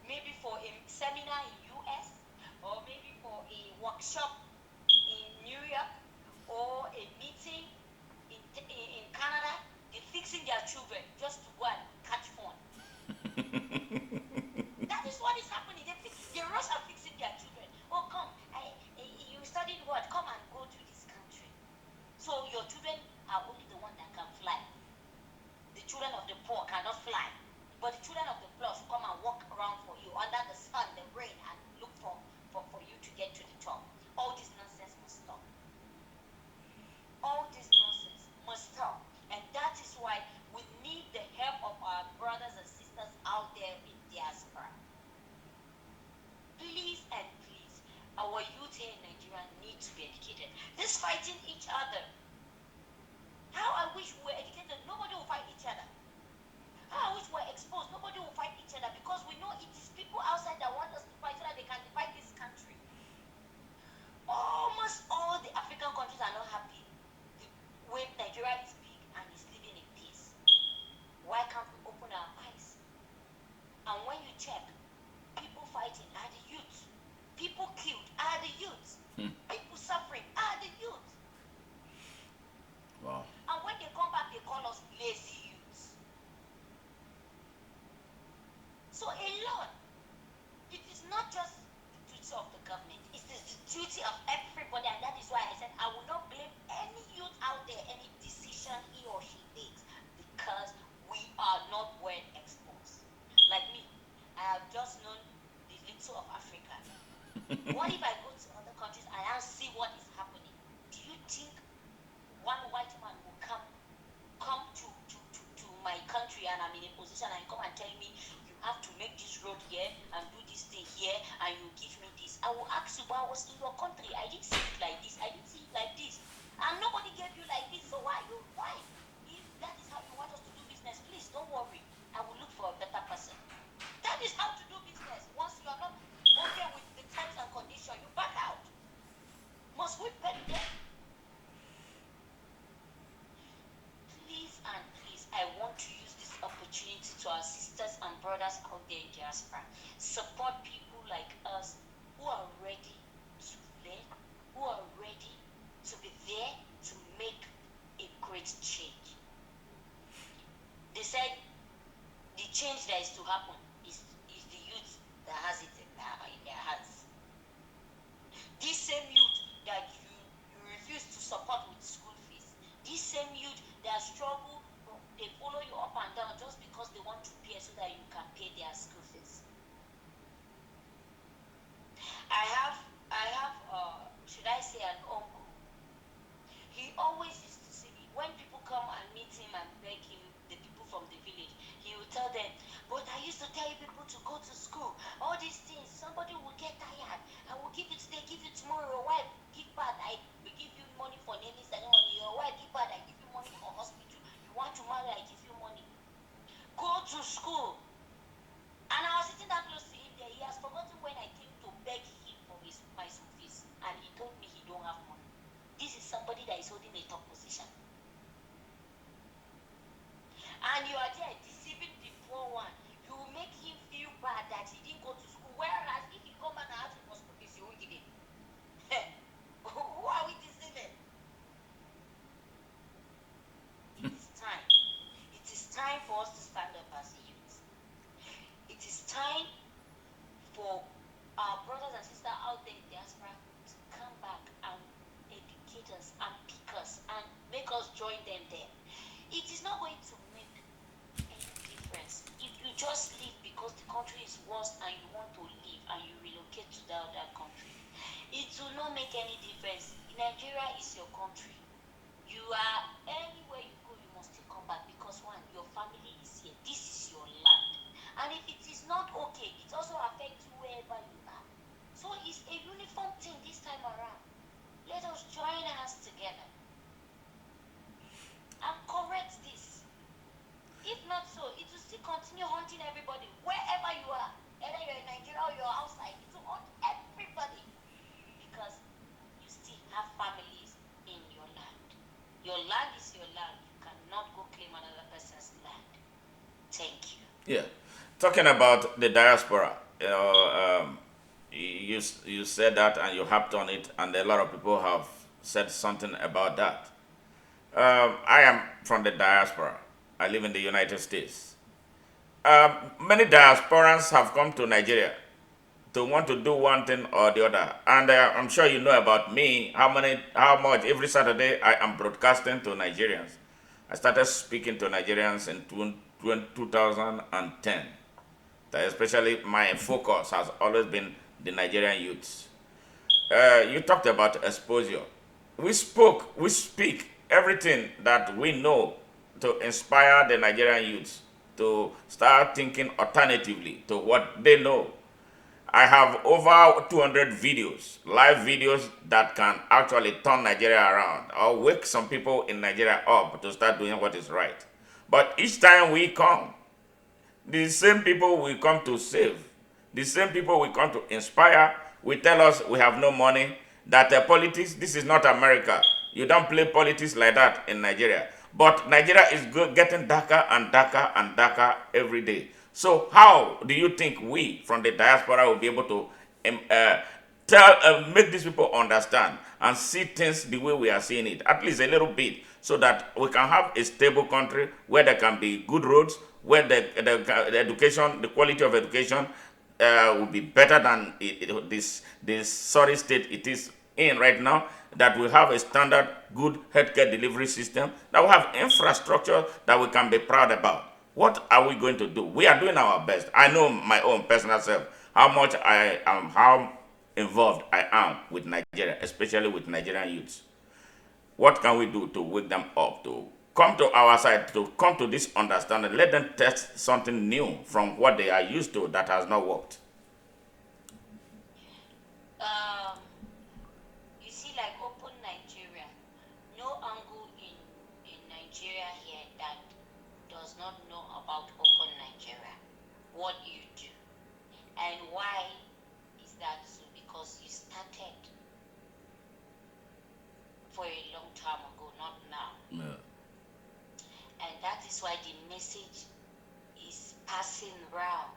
maybe for a seminar in US, or maybe for a workshop in New York, or a meeting in Canada, they're fixing their children just to go and catch fun. That is what is happening. They rush are fixing their children. Oh, come, you studied what? Come and go to this country. So your children are only the one that can fly. The children of the poor cannot fly. But the children of the poor should come and walk around for you under the sun, the rain, and look for you to get to the top. All this nonsense must stop. All this nonsense must stop. And that is why we need the help of our brothers and sisters out there in diaspora. Please and please, our youth here in Nigeria need to be educated. This fighting each other. How I wish we were educated, nobody will fight each other. How I wish we were exposed, nobody will fight each other, because we know it is people outside that want us to fight so that they can divide this country. Almost all the African countries are not happy the way Nigeria is big and is living in peace. Why can't we open our eyes? And when you check, people fighting are the youth. People killed are the youth. People suffering are the youth. duty of everybody, and that is why I said I will not blame any youth out there, any decision he or she takes, because we are not well exposed. Like me, I have just known the little of Africa. What if I go to other countries and I see what is happening? Do you think one white man will come to my country and I'm in a position and come and tell me you have to make this road here and do this thing here and you give me this? I will ask you, but I was in your country. I didn't see it like this. I didn't see it like this. And nobody gave you like this. So why? If that is how you want us to do business, please don't worry. I will look for a better person. That is how to do business. Once you are not okay with the terms and conditions, you back out. Must we beg them? Please and please, I want to use this opportunity to our sisters and brothers out there in diaspora. Support people like us who are ready to learn, who are ready to be there to make a great change. They said the change that is to happen is the youth that has it in their hands. This same youth that you refuse to support with school fees, this same youth that struggle, they follow you up and down just because they want to pay so that you can pay their school fees. I have should I say an uncle. He always used to say, when people come and meet him and beg him, the people from the village, he will tell them, but I used to tell you people to go to school. All these things, somebody will get tired. I will give you today, give you tomorrow. Your wife, give back. I will give you money for naming ceremony. Your wife, give back. I give you money for hospital. You want to marry, I give you money. Go to school. And I was sitting that close to him there. He has forgotten when I came to beg him for my school fees. And he told me he don't have money. This is somebody that is holding a top position. And you are there deceiving the poor one. You will make him feel bad that he didn't go to school. Whereas if he come back and ask him for school fees, you won't give him. Who are we deceiving? It is time. It is time for us to stand up as a youth. It is time for our brothers and sisters out there in diaspora to come back and educate us and pick us and make us join them there. It is not going to make any difference if you just leave because the country is worse and you want to leave and you relocate to that other country. It will not make any difference. Nigeria is your country. You are anywhere you go, you must still come back because one, your family is here. This is your land. And if it is not okay, it also affects you wherever you are. So it's a uniform thing this time around. Let us join hands together and correct this. If not so, it will still continue haunting everybody wherever you are. Either you're in Nigeria or you're outside, it will haunt everybody because you still have families in your land. Your land is your land. You cannot go claim another person's land. Thank you. Yeah. Talking about the diaspora, you said that and you harped on it, and a lot of people have said something about that. I am from the diaspora. I live in the United States. Many diasporans have come to Nigeria to want to do one thing or the other, and I'm sure you know about me. How much every Saturday I am broadcasting to Nigerians. I started speaking to Nigerians in 2010. Especially my focus has always been the Nigerian youths. You talked about exposure. We speak everything that we know to inspire the Nigerian youths to start thinking alternatively to what they know. I have over 200 videos, live videos that can actually turn Nigeria around or wake some people in Nigeria up to start doing what is right. But each time we come, the same people we come to save, the same people we come to inspire, will tell us we have no money, that politics, this is not America. You don't play politics like that in Nigeria. But Nigeria is getting darker and darker and darker every day. So how do you think we from the diaspora will be able to make these people understand and see things the way we are seeing it, at least a little bit, so that we can have a stable country where there can be good roads, where the education, the quality of education will be better than this sorry state it is in right now. That we have a standard good healthcare delivery system, that we have infrastructure that we can be proud about. What are we going to do? We are doing our best. I know my own personal self how much I am, how involved I am with Nigeria, especially with Nigerian youths. What can we do to wake them up, to come to our side, to come to this understanding? Let them test something new from what they are used to that has not worked. Um, you see, like open Nigeria, no angle in Nigeria here that does not know about open Nigeria, what you do, and why is that so? Because you started for a long time ago, not now, Yeah. and that is why the message is passing round,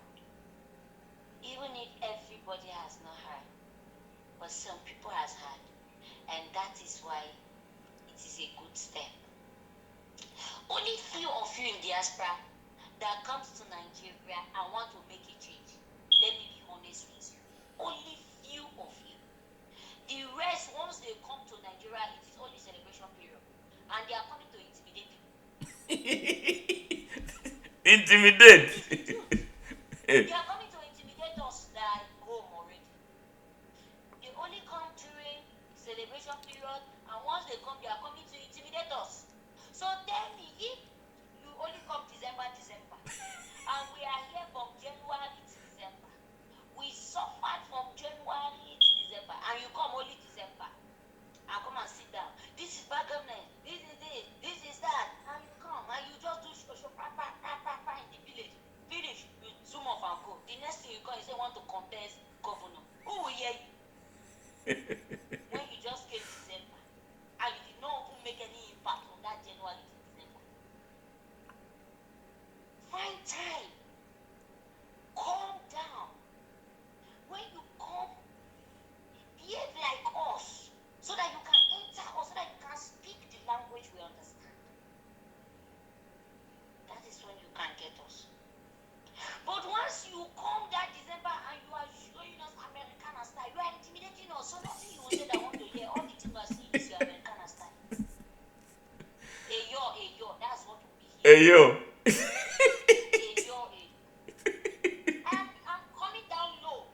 even if everybody has not heard, but some people has heard, and that is why it is a good step. Only few of you in diaspora that comes to Nigeria and want to make a change. Let me be honest with you. Only few of you. The rest, once they come to Nigeria, it is only celebration period, and they are coming to intimidate people. Intimidate. They are coming to intimidate us that home already. They only come during celebration period, and once they come, they are coming to intimidate us. So tell me, if you only come December, and we are here from January to December, we suffered from January to December, and you come only December, and come and sit down. This is bad government. This is this. This is that. And you come and you just do show in the village. Finish, you zoom off and go. The next thing you come, you say want to contest governor. Who will hear you? When you just came December, and you did not even make any impact on that January to December. Find time. Calm down. When you come, behave like us, so that you can enter us, so that you can speak the language we understand. That is when you can get us. But once you come that December and you are showing us American style, you are intimidating us. So nothing you will say that I want to hear. All the thing you are saying is your American style. Hey yo, that's what will be here. Hey yo. Hey yo. I'm coming down low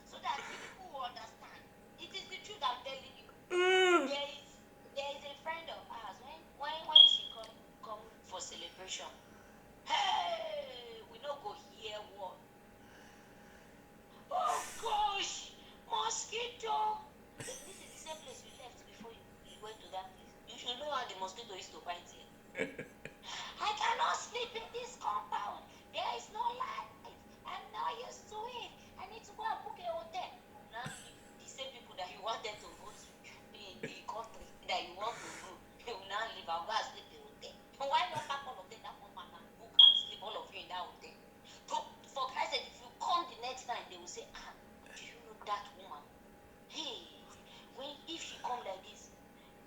so that people will understand. It is the truth I'm telling you. There is a friend of ours, when she come for celebration, hey, we no go hear what. Oh gosh, mosquito. This is the same place you left before you went to that place. You should know how the mosquito used to bite here. I cannot sleep in this compound. There is no light. I'm not used to it. I need to go and book a hotel. Now the same people that you wanted to go to in the country that you want to go, you will now leave and go and sleep in the hotel. Why not pack all of them that one man and book and sleep all of you in that hotel? For Christ's sake, if you come the next time, they will say, do you know that woman? Hey, if she come like this,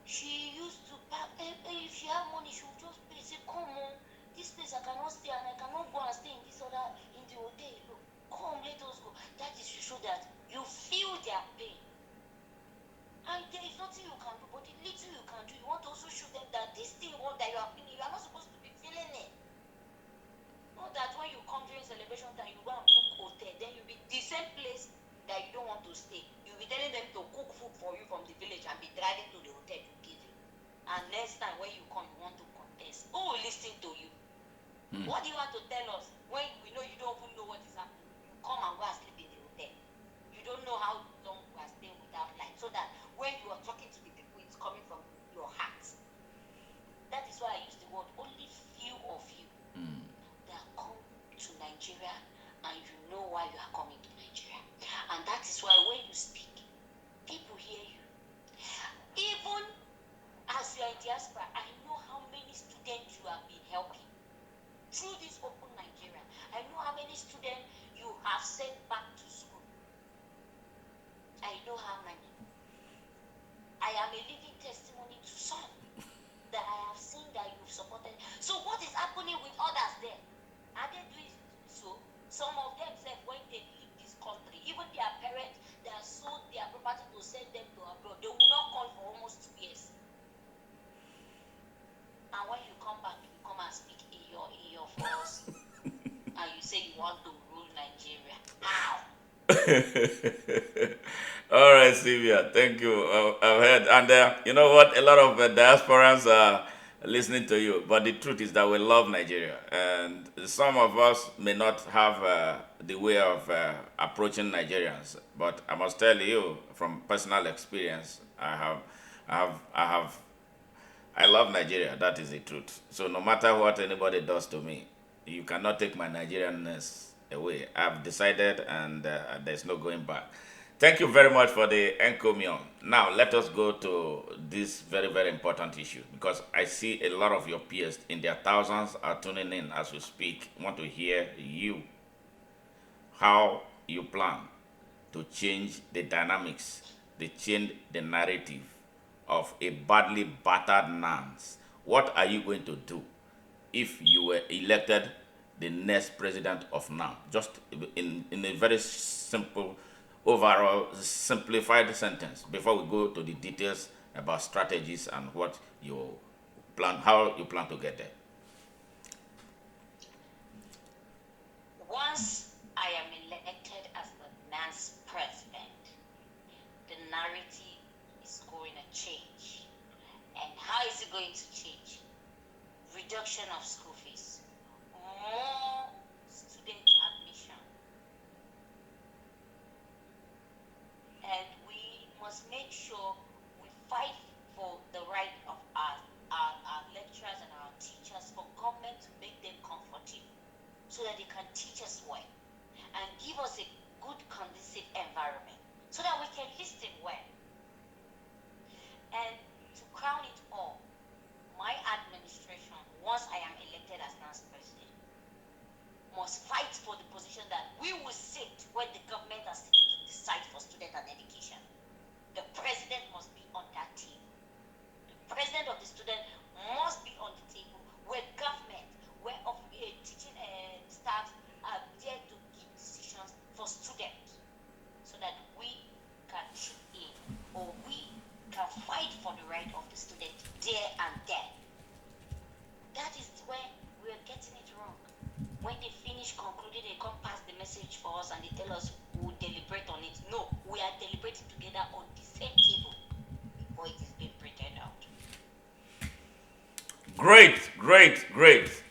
she used to pack. If she have money, she will just pay. Say, come on, this place I cannot stay, and I cannot go and stay in this other in the hotel. Look, come, let us go. That is to show that you feel their pain, and there is nothing you can do. But the little you can do, you want to also show them that this thing that you are feeling, you are not supposed to be feeling it. Not that when you come during celebration time, you go and book hotel, then you be the same place that you don't want to stay. You'll be telling them to cook food for you from the village and be driving to the hotel to give you. And next time when you come, you want to contest. Who will listen to you? What do you want to tell us when we know you don't even know what is happening? You come and go and sleep in the hotel. You don't know how long we are staying without light. So that when you are talking to the people, it's coming from your heart. That is why I use the word only few of you that come to Nigeria and you know why you are coming to Nigeria. And that is why when you speak, people hear you. Even as you are in diaspora, I know how many students you have been helping through this open Nigeria. I know how many students you have sent back to school. I know how many. I am a living testimony to some that I have seen that you've supported. So what is happening with others there? Are they doing so? Some of them said when they leave this country, All right, Syvia, thank you. I've heard, and you know what? A lot of diasporans are listening to you, but the truth is that we love Nigeria, and some of us may not have the way of approaching Nigerians. But I must tell you, from personal experience, I love Nigeria. That is the truth. So no matter what anybody does to me, you cannot take my Nigerianness away. I've decided, and there's no going back. Thank you very much for the encomium. Now let us go to this very, very important issue, because I see a lot of your peers in their thousands are tuning in as we speak. Want to hear you, how you plan to change the dynamics, to change the narrative of a badly battered Nans. What are you going to do if you were elected the next president of now? Just in a very simple, overall, simplified sentence before we go to the details about strategies and what you plan, how you plan to get there. Once I am elected as the Nans president, the narrative is going to change. And how is it going to change? Reduction of school fees, more student admission, and we must make sure we fight for the right of our lecturers and our teachers, for government to make them comfortable so that they can teach us well and give us a good conducive environment so that we can listen well. And to crown it all, my administration, once I am elected as Nans president, must fight for the position that we will sit when the government are sitting to decide for student and education. The president must be on that table. The president of the student must be on the table where government, where teaching staff are there to give decisions for students so that we can chip in, or we can fight for the right of the student there and then. That is where we're getting it wrong. When they finish concluding, they come pass the message for us and they tell us we'll deliberate on it. No, we are deliberating together on the same table before it is being printed out. Great, great, great.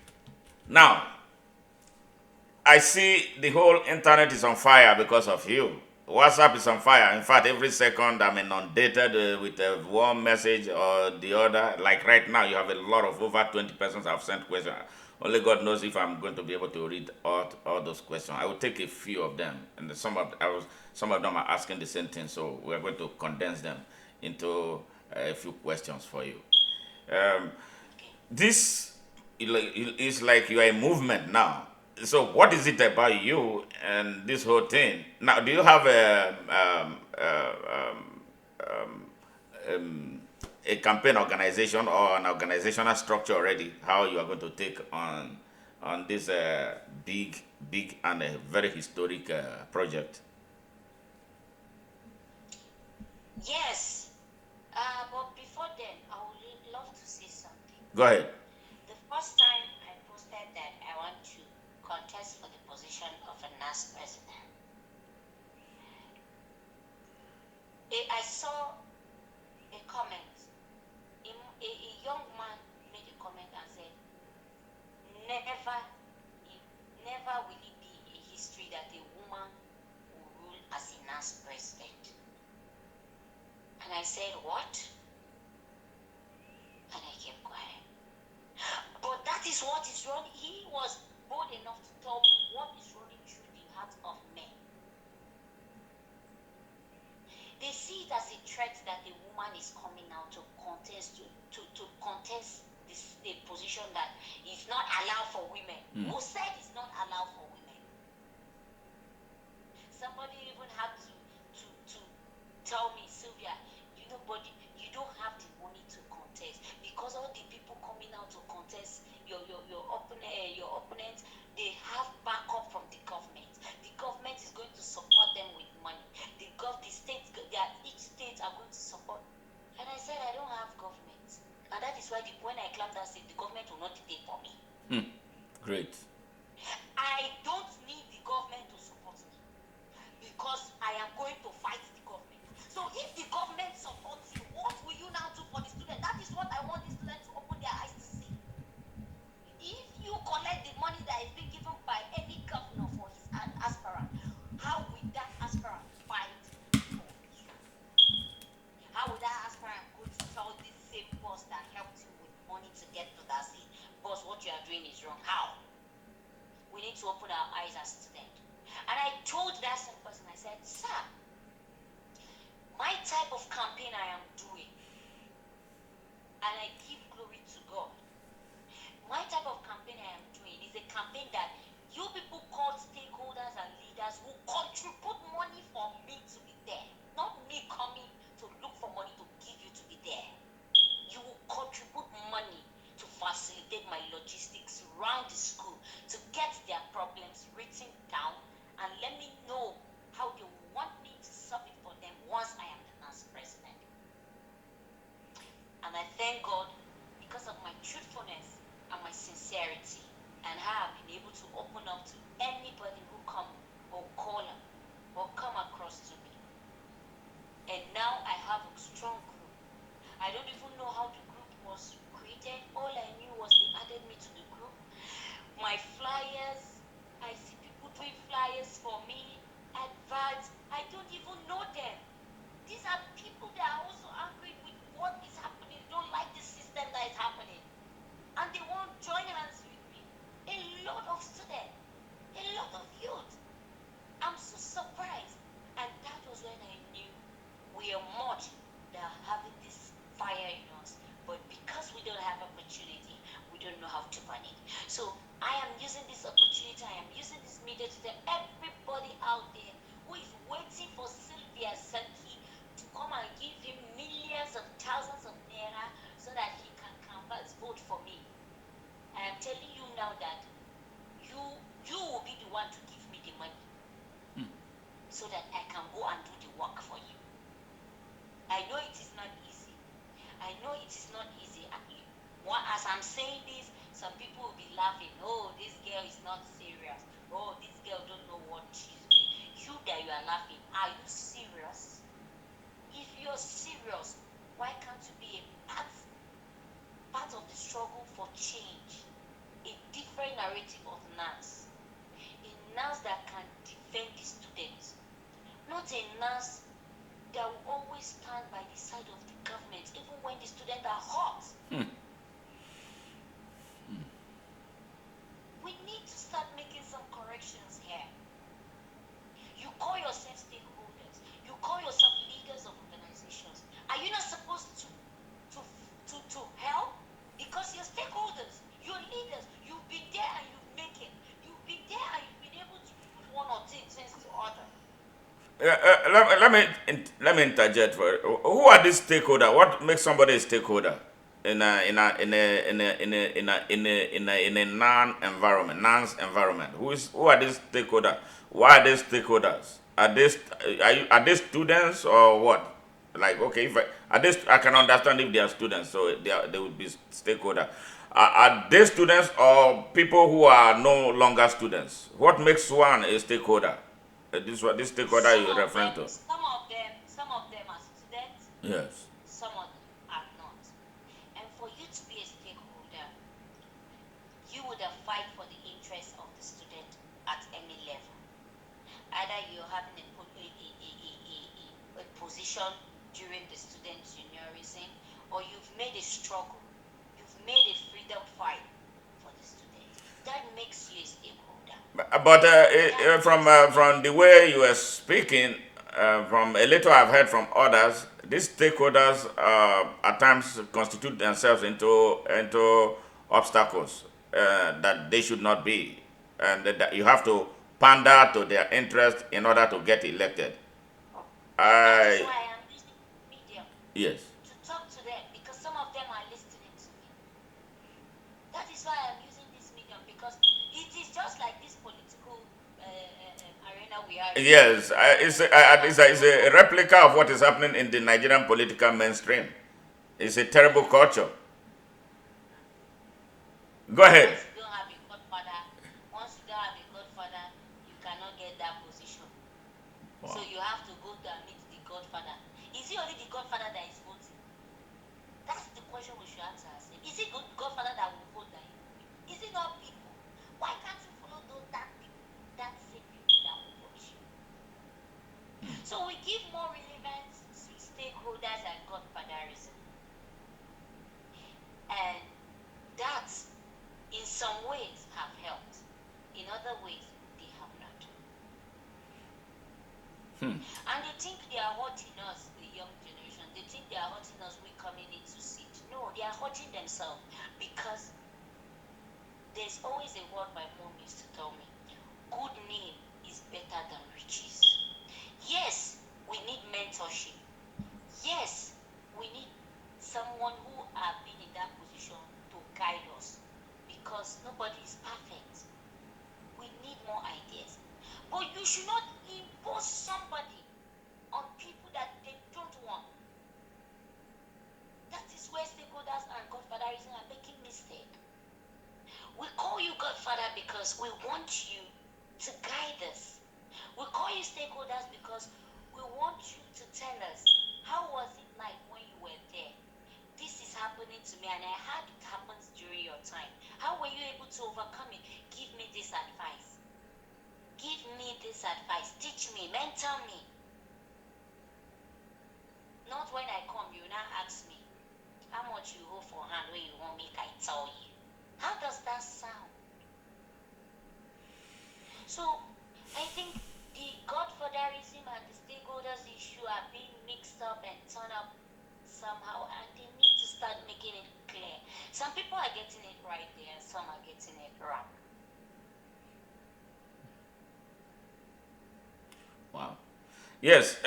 Now, I see the whole internet is on fire because of you. WhatsApp is on fire. In fact, every second I'm inundated with a one message or the other. Like right now, you have a lot of over 20 persons have sent questions. Only God knows if I'm going to be able to read all those questions. I will take a few of them, and some of them are asking the same thing. So we are going to condense them into a few questions for you. This is like you are a movement now. So what is it about you and this whole thing? Now, do you have a campaign organization or an organizational structure already? How you are going to take on this big and a very historic project? Yes, but before then, I would love to say something. Go ahead. The first time I posted that I want to contest for the position of a Nans president, I saw a comment. A young man made a comment and said, never will it be a history that a woman will rule as a Nans president. And I said, what? And I kept quiet. But that is what is wrong. He was bold enough to tell me what is running through the hearts of men. They see it as a threat that a woman is coming out to contest the position that is not allowed for women. Who said it's not allowed for women? Somebody even had to tell me, Syvia, you don't have the money to contest, because all the people coming out to contest your opponents, they have backup from the government. The government is going to support them with money. Each state are going to support. And I said, I don't have government, and that is why when I claimed that state, the government will not pay for me. Great. I don't need the government to support me, because campaign I am doing, and I give glory to God. My type of campaign I am doing is a campaign that you people called stakeholders and leaders will contribute money for me to be there. Not me coming to look for money to give you to be there. You will contribute money to facilitate my logistics around the school, to get their problems written down and let me know how they want me to solve it for them once I am the Nans president. And I thank God because of my truthfulness and my sincerity, and how I've been able to open up to anybody who come or call or come across to me. And now I have a strong group. I don't even know how the group was created. All I knew was they added me to the group. My flyers, I see people doing flyers for me, adverts. I don't even know them. These are people that are also angry with what is happening, don't like the system that is happening, and they won't join hands with me. A lot of students, a lot of youth. I'm so surprised. And that was when I knew we are much that are having this fire in us. But because we don't have opportunity, we don't know how to manage. So I am using this opportunity, I am using this media to tell everybody out there who is waiting for Syvia Sarki to come and give him millions of thousands of naira so that he can canvass vote for me. I am telling you now that you will be the one to give me the money so that I can go and do the work for you. I know it is not easy. I know it is not easy. As I'm saying this, some people will be laughing. Oh, this girl is not serious. Oh, this girl don't know what she's doing. You that you are laughing, are you serious? If you're serious, why can't you be a part of the struggle for change? A different narrative of Nans. A Nans that can defend the students. Not a Nans that will always stand by the side of the government, even when the students are hot. We need to start making some corrections here. You call yourself stakeholders. You call yourself leaders of organizations. Are you not supposed to help? Because you're stakeholders. You're leaders. You've been there and you've made it. You've been there and you've been able to put one or two things to order. Let me interject for it. Who are these stakeholders? What makes somebody a stakeholder in a Nans environment? Who are these stakeholders? Why are they stakeholders? Are they students or what? Like, okay, if I can understand if they are students, so they would be stakeholder. Are they students or people who are no longer students? What makes one a stakeholder? This stakeholder you're referring to? Some of them are students. Yes. Some of them are not. And for you to be a stakeholder, you would have fight for the interests of the student at any level. Either you're having a position during the student juniorism, or you've made a struggle. You've made a freedom fight for the students. That makes you a stakeholder. But from the way you are speaking, from a little I've heard from others, these stakeholders at times constitute themselves into obstacles that they should not be, and that you have to pander to their interest in order to get elected. That is why I'm using media. Yes. To talk to them, because some of them are listening to me. That is why I'm using this medium, because it is just like this political arena we are in. Yes, it's a replica of what is happening in the Nigerian political mainstream. It's a terrible culture. Go ahead. Once you don't have a godfather, you cannot get that position. Wow. So you have to go and meet the godfather. Is it only the godfather that is voting? That's the question we should answer ourselves. Is it godfather that will vote that you? Is it not people? Why can't you follow that same people that will vote you? So we give more relevance to stakeholders and godfatherism. And that, in some ways, have helped. In other ways, they have not. And they think they are hurting us, the young generation. They think they are hurting themselves because there's always a word my mom used to tell me. Good name is better than riches. Yes, we need mentorship. Yes, we need someone who have been in that position to guide us because nobody is perfect. We need more ideas. But you should not impose somebody on people that they don't want. That is where stakeholders and godfatherism are making mistake. We call you godfather because we want you to guide us. We call you stakeholders because we want you to tell us, how was it like when you were there? This is happening to me and I heard it happens during your time. How were you able to overcome it? Give me this advice. Give me this advice. Teach me, mentor me. Not when I come, you now ask me how much you hold for hand when you want me, I tell you. How does that sound? So I think the godfatherism and the stakeholders issue are being mixed up and turned up somehow, and they need to start making it clear. Some people are getting it right there, and some are getting it wrong. Wow. Yes,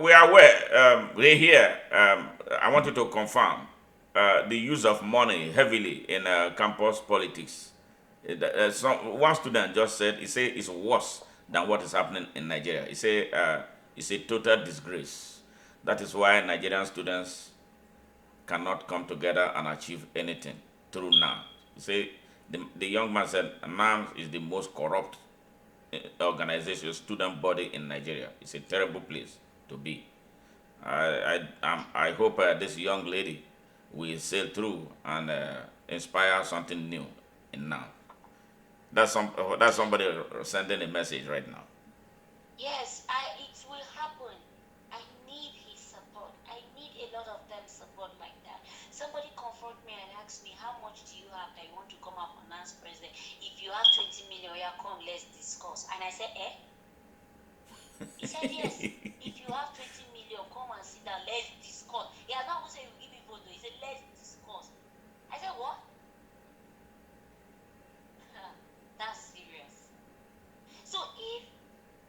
we are aware. We're here. I wanted to confirm the use of money heavily in campus politics. One student just said, he said it's worse than what is happening in Nigeria. He said it's a total disgrace. That is why Nigerian students cannot come together and achieve anything through NAM. He said, the young man said, NAM is the most corrupt organization, student body in Nigeria. It's a terrible place to be. I hope this young lady will sail through and inspire something new in now. That's somebody sending a message right now. Yes, it will happen. I need his support. I need a lot of them support like that. Somebody confront me and ask me, how much do you have that you want to come up and announce president? If you have 20 million, yeah, come, let's discuss. And I said, eh? He said, yes. If you have 20 million, come and sit down, let's discuss. He has not said, give me photo. He said, let's discuss. I said, what? That's serious. So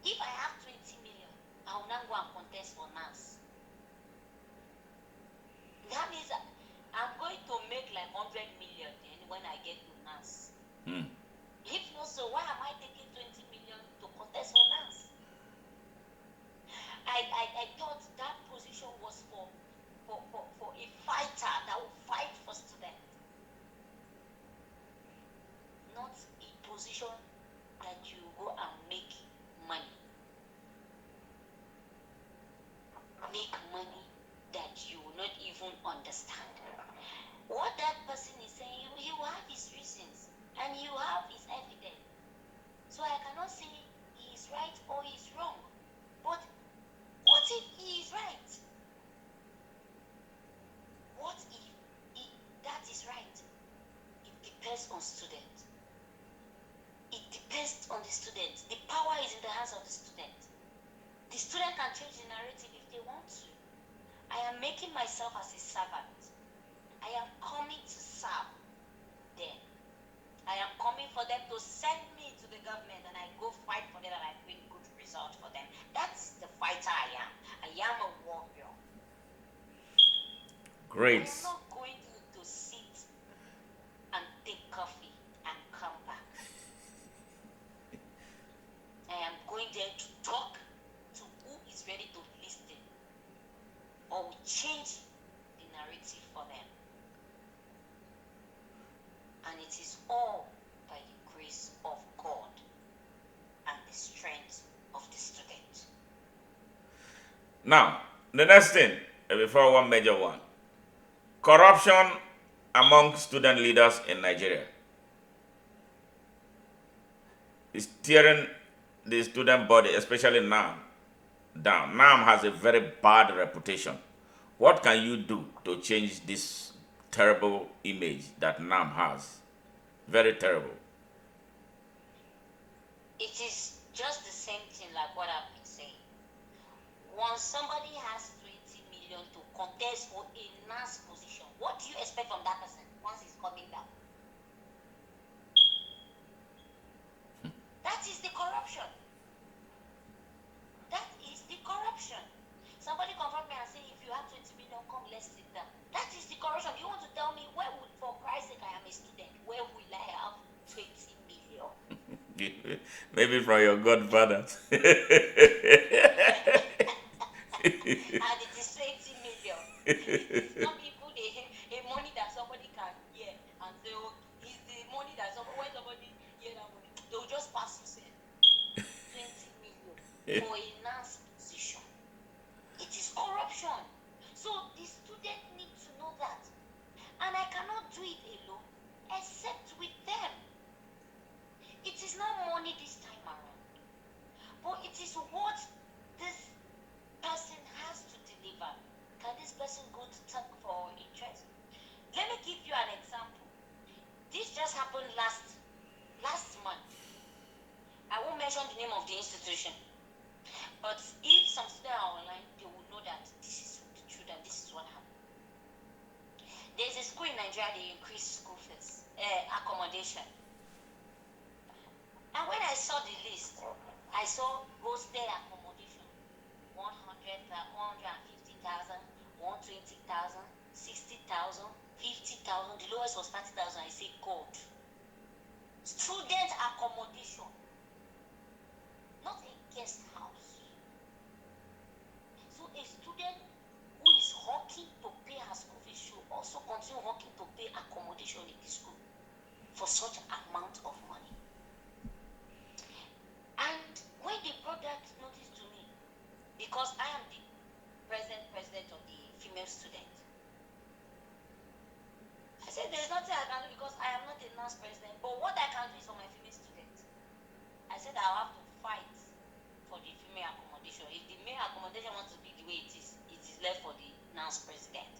if I have 20 million, I will now go and contest for Nans. That means I'm going to make like 100 million then when I get to Nans. If not so, why am I taking 20 million to contest for Nans? I thought that position was for a fighter that will fight for students, not a position that you go and make money. Make money that you will not even understand. What that person is saying, he will have his reasons and he will have his evidence. So I cannot say he is right or he is wrong. But what if he is right? What if that is right? It depends on students. It depends on the student. The power is in the hands of the student. The student can change the narrative if they want to. I am making myself as a servant. I am coming to serve them. I am coming for them to send me to the government and I go fight for them and I bring good result for them. That's the fighter I am. I am a warrior. Great. I am not going to sit and take coffee and come back. I am going there to talk to who is ready to listen or will change the narrative for them. And it is all by the grace of God and the strength of the student. Now, the next thing, before one major one, corruption among student leaders in Nigeria is tearing the student body, especially NAM, down. NAM has a very bad reputation. What can you do to change this terrible image that NAM has? Very terrible. It is just the same thing like what I've been saying. Once somebody has 20 million million to contest for a Nans position. What do you expect from that person once he's coming down? That is the corruption. That is the corruption. Somebody confront me and say, if you have 20 million, come, let's sit down. That is the corruption. You want to tell me, for Christ's sake, I am a student, where will I have 20 million? Maybe from your godfather. And it is 20 million. It's not people, a money that somebody can hear and say, oh, it's the money that when somebody hear that money, they'll just pass you say 20 million for a Nans position. It is corruption. So the student needs to know that. And I cannot do it alone except with them. It is not money this time around, but it is what this person has to deliver. Can this person go to talk for interest? Let me give you an example. This just happened last month. I won't mention the name of the institution, but if some students are online, they will know that this is the truth and this is what happened. There's a school in Nigeria, they increase school fees, accommodation. And when I saw the list, I saw hostel accommodation, 150,000, 120,000, 60,000, 50,000. The lowest was 30,000. I say, God. Student accommodation, not a guest house. So a student who is hawking to pay her school fees should also continue hawking to pay accommodation in the school for such amount of money. And when they brought that notice to me, because I am the president of the female student, I said there's nothing I can do because I am not a Nans president, but what I can do is for my female students. I said I'll have to fight for the female accommodation. If the male accommodation wants to be the way it is left for the Nans president.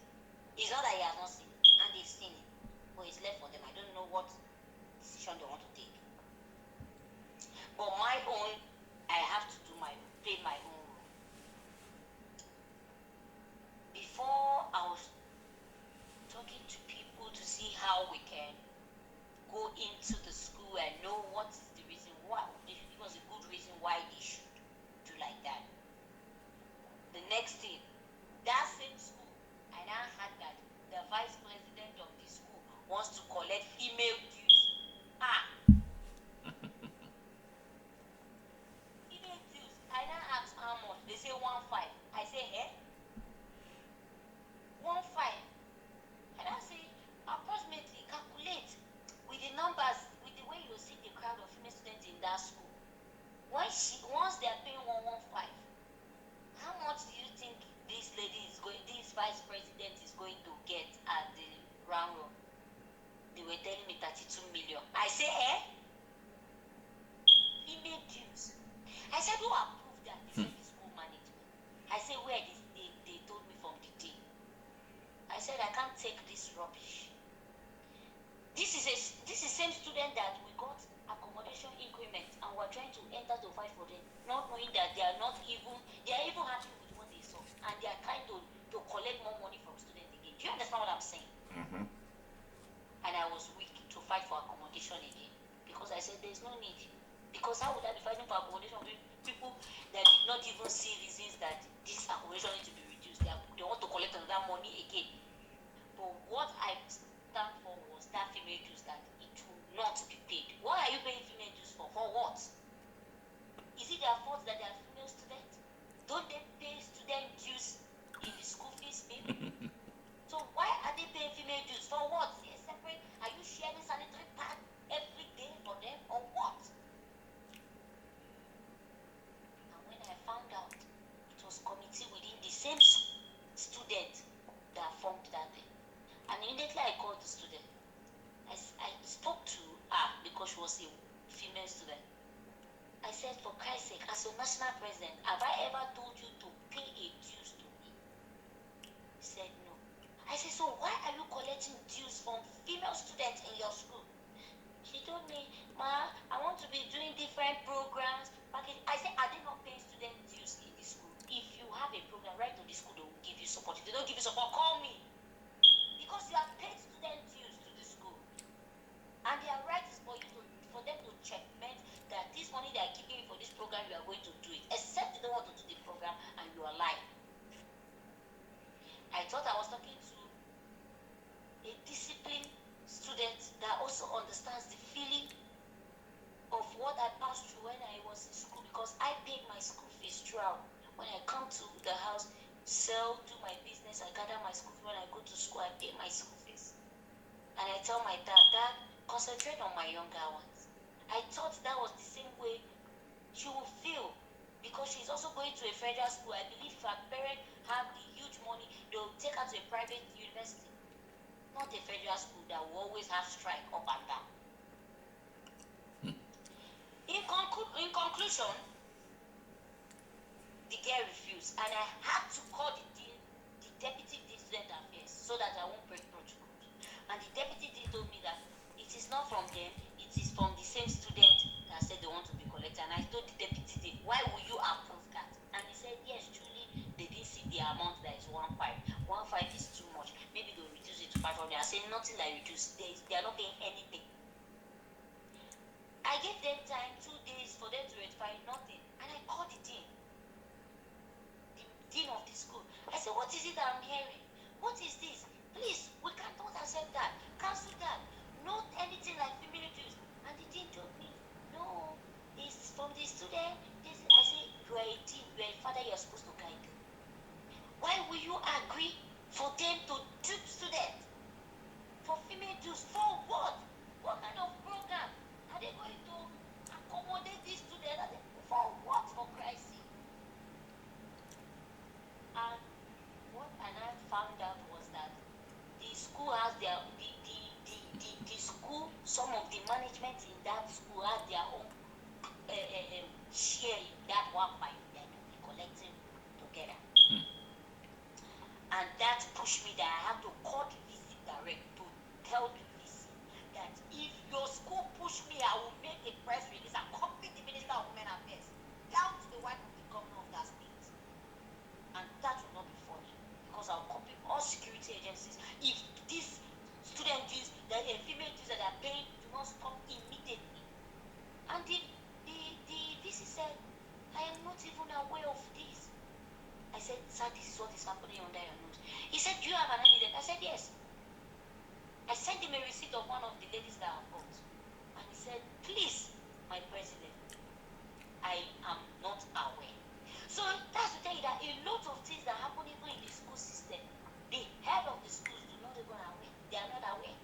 It's not that he has not seen it, and they've seen it, but it's left for them. I don't know what decision they want to take. But my own, I have to play my own role. Before I was talking to people to see how we can go into the school and know what is the reason why. It was a good reason why they should do like that. The next thing, that same school, I now heard that the vice president of the school wants to collect female dues. Female dues. I now ask how much. They say 1.5. I say, 1.5. And I say, approximately calculate with the numbers, with the way you see the crowd of female students in that school. Once they are paying 1.15, how much do you think this vice president is going to get at the round up? They were telling me 32 million. I say, female dues. I said, who approved that? They said the school management. I said, where they told me from the day. I said, I can't take this rubbish. This is same student that we got accommodation increment and we're trying to enter to fight for them, not knowing that they are even happy with what they saw and they are trying to collect more money from students again. Do you understand what I'm saying? Mm-hmm. And I was weak to fight for accommodation again because I said there's no need. Because how would I be fighting for accommodation with people that did not even see reasons that this accommodation needs to be reduced? They want to collect another money again. But what I stand for was that female dues that it will not be paid. Why are you paying female dues for? For what? Is it their fault that they are female students? Don't they pay student dues in the school fees bill? So why are they paying female dues? For what? Separate? Are you sharing sanitary pad every day for them or what? And when I found out, it was committee within the same student that formed that thing. And immediately I called the student. I spoke to her because she was a female student. I said, for Christ's sake, as your national president, have I ever told you to pay a dues to me? She said, no. I said, so why are you collecting dues from female students in your school? She told me, Ma, I want to be doing different programs. I said, are they not paying student dues in the school? If you have a program, write to the school, they will give you support. If they don't give you support, call me. Because you have paid student dues to the school. And their right is for them to checkmate that this money they are giving you for this program, you are going to do it. Except you don't want to do the program and you are lying. I thought I was talking to a disciplined student that also understands the feeling of what I passed through when I was in school, because I paid my school fees throughout. When I come to the house, sell, do my business, I gather my school fees. When I go to school, I pay my school fees. And I tell my dad, Dad, concentrate on my younger ones. I thought that was the same way she will feel, because she's also going to a federal school. I believe if her parents have the huge money, they'll take her to a private university, not a federal school that will always have strike up and down. In conclusion, the girl refused, and I had to call the dean, the deputy dean student affairs, so that I won't break protocols. And the deputy dean told me that it is not from them, it is from the same student that said they want to be collected. And I told the deputy dean, why will you approve that? And he said, yes, truly, they didn't see the amount that is 1.5. 1.5 is too much. Maybe they'll reduce it to 500. I said, nothing like reduce. They are not paying anything. I gave them time, 2 days, for them to rectify nothing. And I called the dean of the school. I said, what is it that I'm hearing? What is this? Please, we cannot accept that. Cancel that. Not anything like female dues. And the dean told me, no, it's from the student. I said, you are a dean, you are a father, you are supposed to guide them. Why will you agree for them to dupe students for female dues? For what? What kind of program? Are they going to accommodate these students? For what? For Christ's sake? And what I found out was that the school has their the school, some of the management in that school have their own share in that 1.5 that will be collecting together. And that pushed me that I have to call the VC direct to tell the VC that if your school push me, I will make a press release and copy the Minister of Women Affairs down to the wife of the governor of that state. And that will not be funny, because I'll copy all security agencies. If these student dues, the female dues that are paying do not stop immediately. And the VC said, I am not even aware of this. I said, sir, this is what is happening under your nose. He said, do you have an evidence? I said, yes. I sent him a receipt of one of the ladies that I bought. And he said, please, my president, I am not aware. So that's to tell you that a lot of things that happen even in the school system, the head of the schools do not even aware. They are not aware.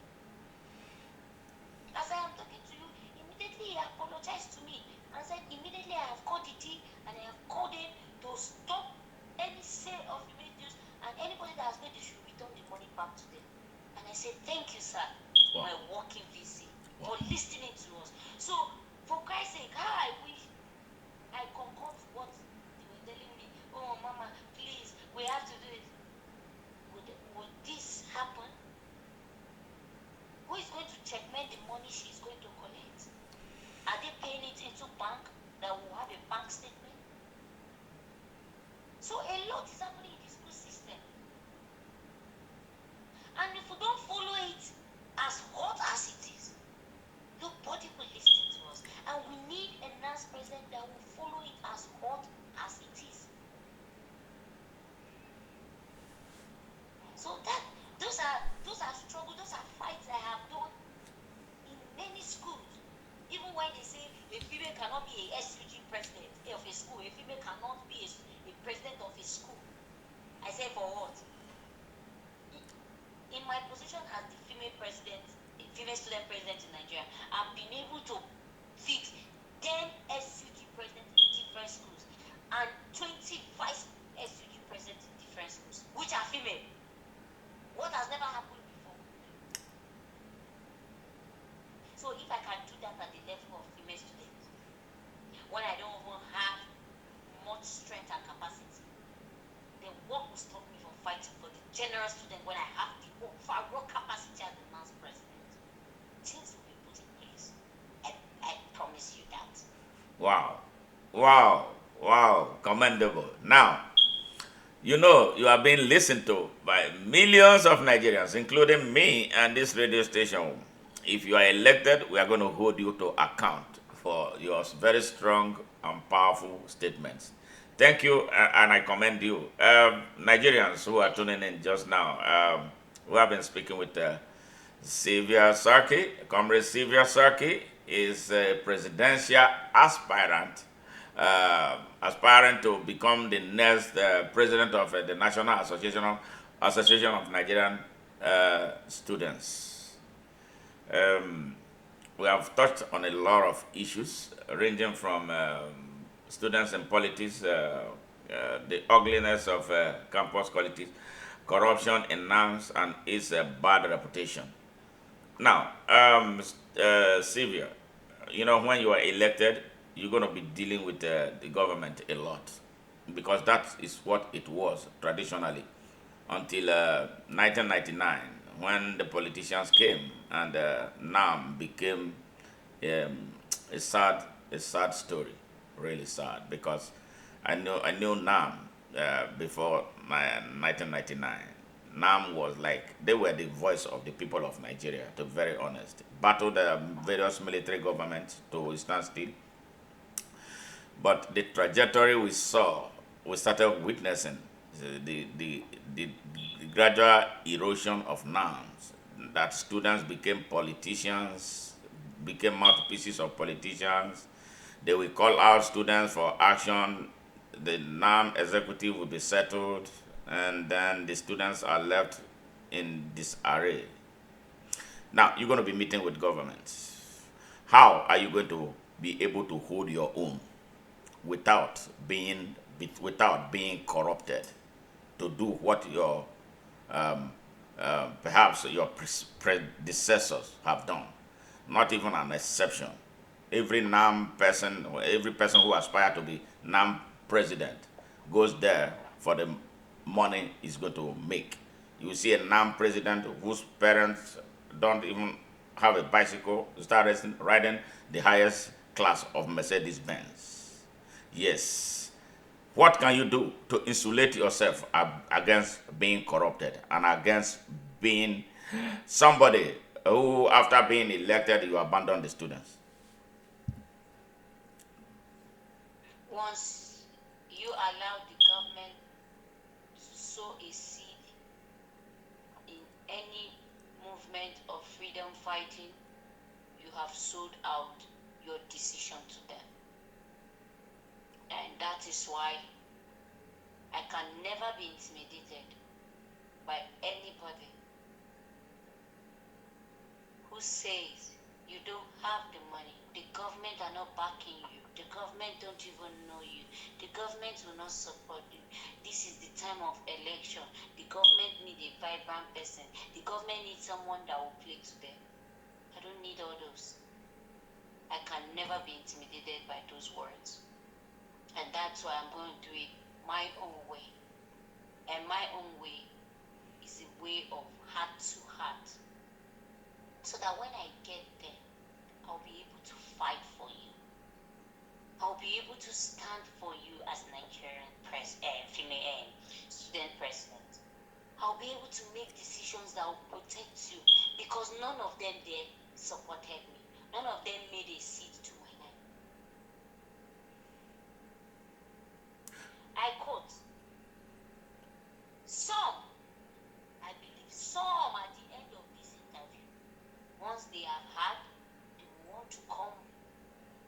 As I am talking to you, immediately he apologized to me and said, immediately I have called the T and I have called them to stop any sale of female dues, and anybody that has made they should return the money back to them. And I said, thank you, sir, my working VC, for listening to us. So, for Christ's sake, how I wish I concord what they were telling me. Oh, Mama, please, we have to do it. Would this happen? Who is going to checkmate the money she's going to collect? Are they paying it into bank that will have a bank statement? So a lot is happening in the school system. And if we don't follow it as hot as it is, nobody will listen to us. And we need a Nans president that will follow it as hot as it is. So those are struggles, those are fights I have done in many schools. Even when they say a female cannot be a SUG president of a school, a female cannot be a president of a school. I say, for what? In my position as the female student president in Nigeria, I've been able to fix 10 SUG presidents in different schools and 20 vice SUG presidents in different schools, which are female. What has never happened before? So if I can do that at the level of female students, when I don't even have much strength and capacity, then what will stop me from fighting for the general student when I have the overall capacity as the Nans president? Things will be put in place. I promise you that. Wow. Commendable. Now, You know, you are being listened to by millions of Nigerians, including me and this radio station. If you are elected, we are going to hold you to account for your very strong and powerful statements. Thank you, and I commend you. Nigerians who are tuning in just now, we have been speaking with Syvia Sarki. Comrade Syvia Sarki is a presidential aspirant, aspiring to become the next president of the National Association of Nigerian Students. Um, we have touched on a lot of issues, ranging from students and politics, the ugliness of campus politics, corruption in Nans, and its bad reputation. Now, Syvia, you know, when you are elected, you're going to be dealing with the government a lot because that is what it was traditionally until 1999 when the politicians came and NAM became um, a sad story, really sad because I knew NAM before 1999. NAM was like they were the voice of the people of Nigeria. To be very honest, battled various military governments to stand still, but the trajectory we started witnessing the gradual erosion of norms, that students became politicians, became mouthpieces of politicians. They will call out students for action. The NAM executive will be settled, and then the students are left in disarray. Now, you're going to be meeting with governments. How are you going to be able to hold your own without being corrupted to do what your perhaps your predecessors have done? Not even an exception. Every person who aspires to be NAM president goes there for the money he's going to make. You see a NAM president whose parents don't even have a bicycle, start riding the highest class of Mercedes Benz. Yes. What can you do to insulate yourself against being corrupted and against being somebody who, after being elected, you abandon the students? Once you allow the government to sow a seed in any movement of freedom fighting, you have sold out your decision to them. And that is why I can never be intimidated by anybody who says you don't have the money. The government are not backing you. The government don't even know you. The government will not support you. This is the time of election. The government need a vibrant person. The government needs someone that will play to them. I don't need all those. I can never be intimidated by those words. And that's why I'm going to do it my own way. And my own way is a way of heart to heart. So that when I get there, I'll be able to fight for you. I'll be able to stand for you as Nigerian female student president. I'll be able to make decisions that will protect you because none of them there supported me. None of them made a seed to my name. I quote, I believe some at the end of this interview, once they have had, they will want to come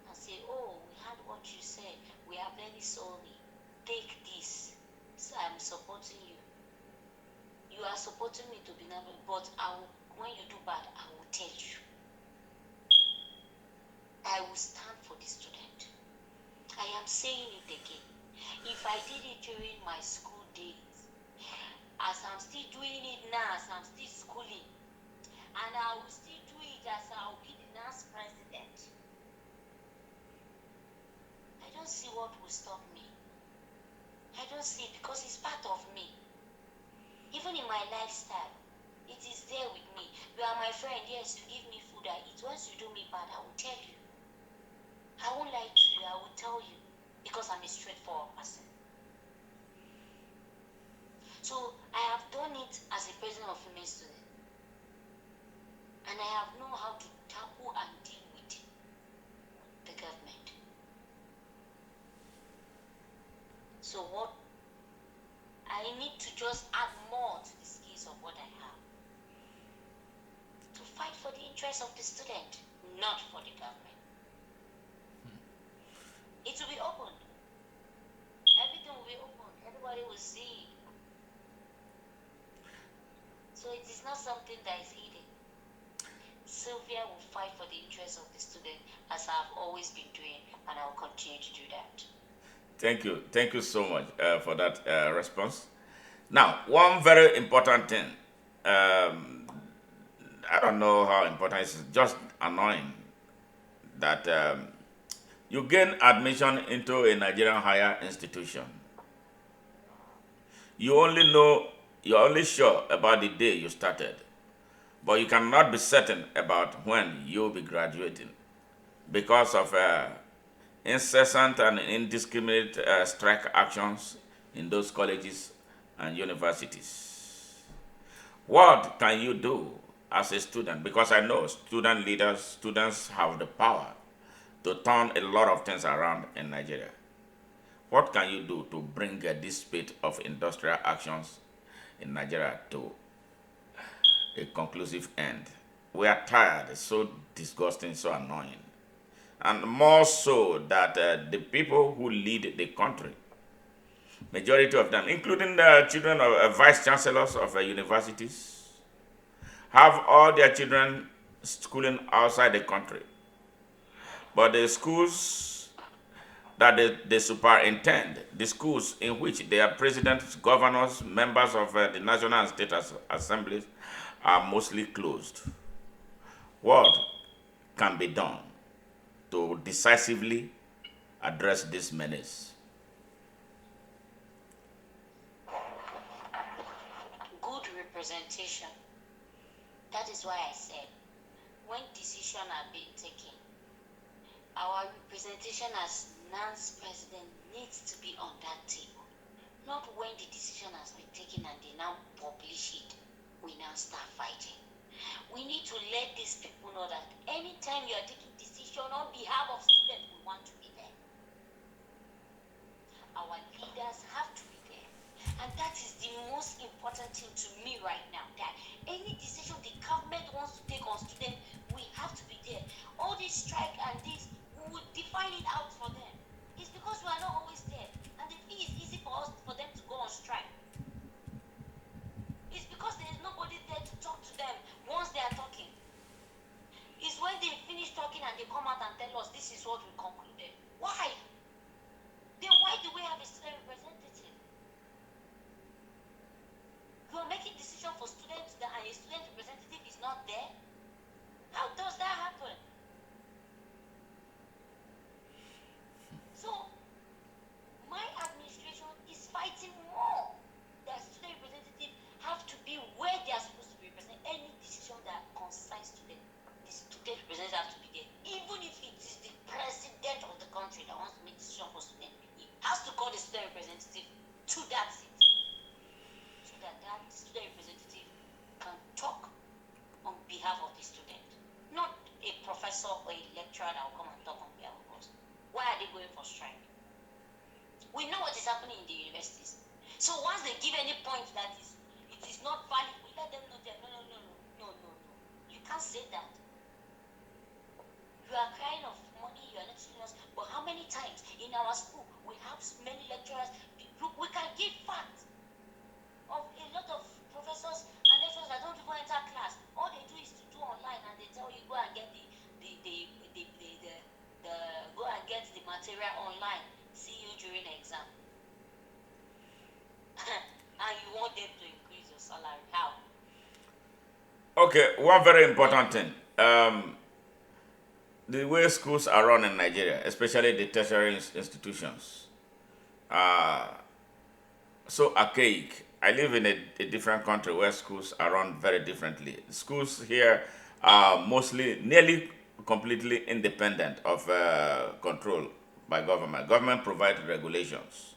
and say, oh, we heard what you said. We are very sorry. Take this. So I'm supporting you. You are supporting me to be number, but when you do bad, I will tell you. I will stand for the student. I am saying it again. If I did it during my school days, as I'm still doing it now, as I'm still schooling, and I will still do it as I'll be the next president, I don't see what will stop me. I don't see it because it's part of me. Even in my lifestyle, it is there with me. You are my friend, yes, you give me food, I eat. Once you do me bad, I will tell you. I won't lie to you, I will tell you because I'm a straightforward person. So I have done it as a president of female student, and I have known how to tackle and deal with the government. So what I need to just add more to the skills of what I have to fight for the interests of the student, not for the government. It will be open. Everything will be open. Everybody will see. So it is not something that is hidden. Syvia will fight for the interests of the student as I've always been doing, and I will continue to do that. Thank you. Thank you so much for that response. Now, one very important thing. I don't know how important it is. Just annoying that you gain admission into a Nigerian higher institution. You're only sure about the day you started, but you cannot be certain about when you'll be graduating because of incessant and indiscriminate strike actions in those colleges and universities. What can you do as a student? Because I know students have the power to turn a lot of things around in Nigeria. What can you do to bring this spate of industrial actions in Nigeria to a conclusive end? We are tired. It's so disgusting, so annoying. And more so that the people who lead the country, majority of them, including the children of vice chancellors of universities, have all their children schooling outside the country. But the schools that they superintend, the schools in which they are presidents, governors, members of the national and state assemblies, are mostly closed. What can be done to decisively address this menace? Good representation. That is why I said, when decisions are being taken, our representation as Nans president needs to be on that table. Not when the decision has been taken and they now publish it, we now start fighting. We need to let these people know that anytime you are taking decision on behalf of students, we want to be there. Our leaders have to be there. And that is the most important thing to me right now, that any decision the government wants to take on students, we have to be there. All this strike and this, we will define it out for them. It's because we are not always there. And they think it's easy for them to go on strike. It's because there is nobody there to talk to them once they are talking. It's when they finish talking and they come out and tell us this is what we concluded. Why? Then why do we have a student representative? You are making decisions for students and a student representative is not there? How does that happen? So, my administration is fighting more. The student representatives have to be where they are supposed to be representing any decision that concerns students. The student representatives have to be there. Even if it is the president of the country that wants to make decision for students, he has to call the student representative to that seat, so that that student representative can talk on behalf of the student, not a professor or a lecturer that will come and talk on behalf of us. Why are they going for strike? We know what is happening in the universities. So once they give any point that it is not valid, we let them know that no. You can't say that. You are crying of money, you are not telling us. But how many times in our school we have many lecturers? Look, we can give facts of a lot of professors and lecturers that don't even enter class. All they do is to do online, and they tell you go and get the go and get the material online. See you during the exam. And you want them to increase your salary. How? Okay, one very important thing. The way schools are run in Nigeria, especially the tertiary institutions, are so archaic. I live in a different country where schools are run very differently. Schools here are nearly completely independent of control by government. Government provides regulations.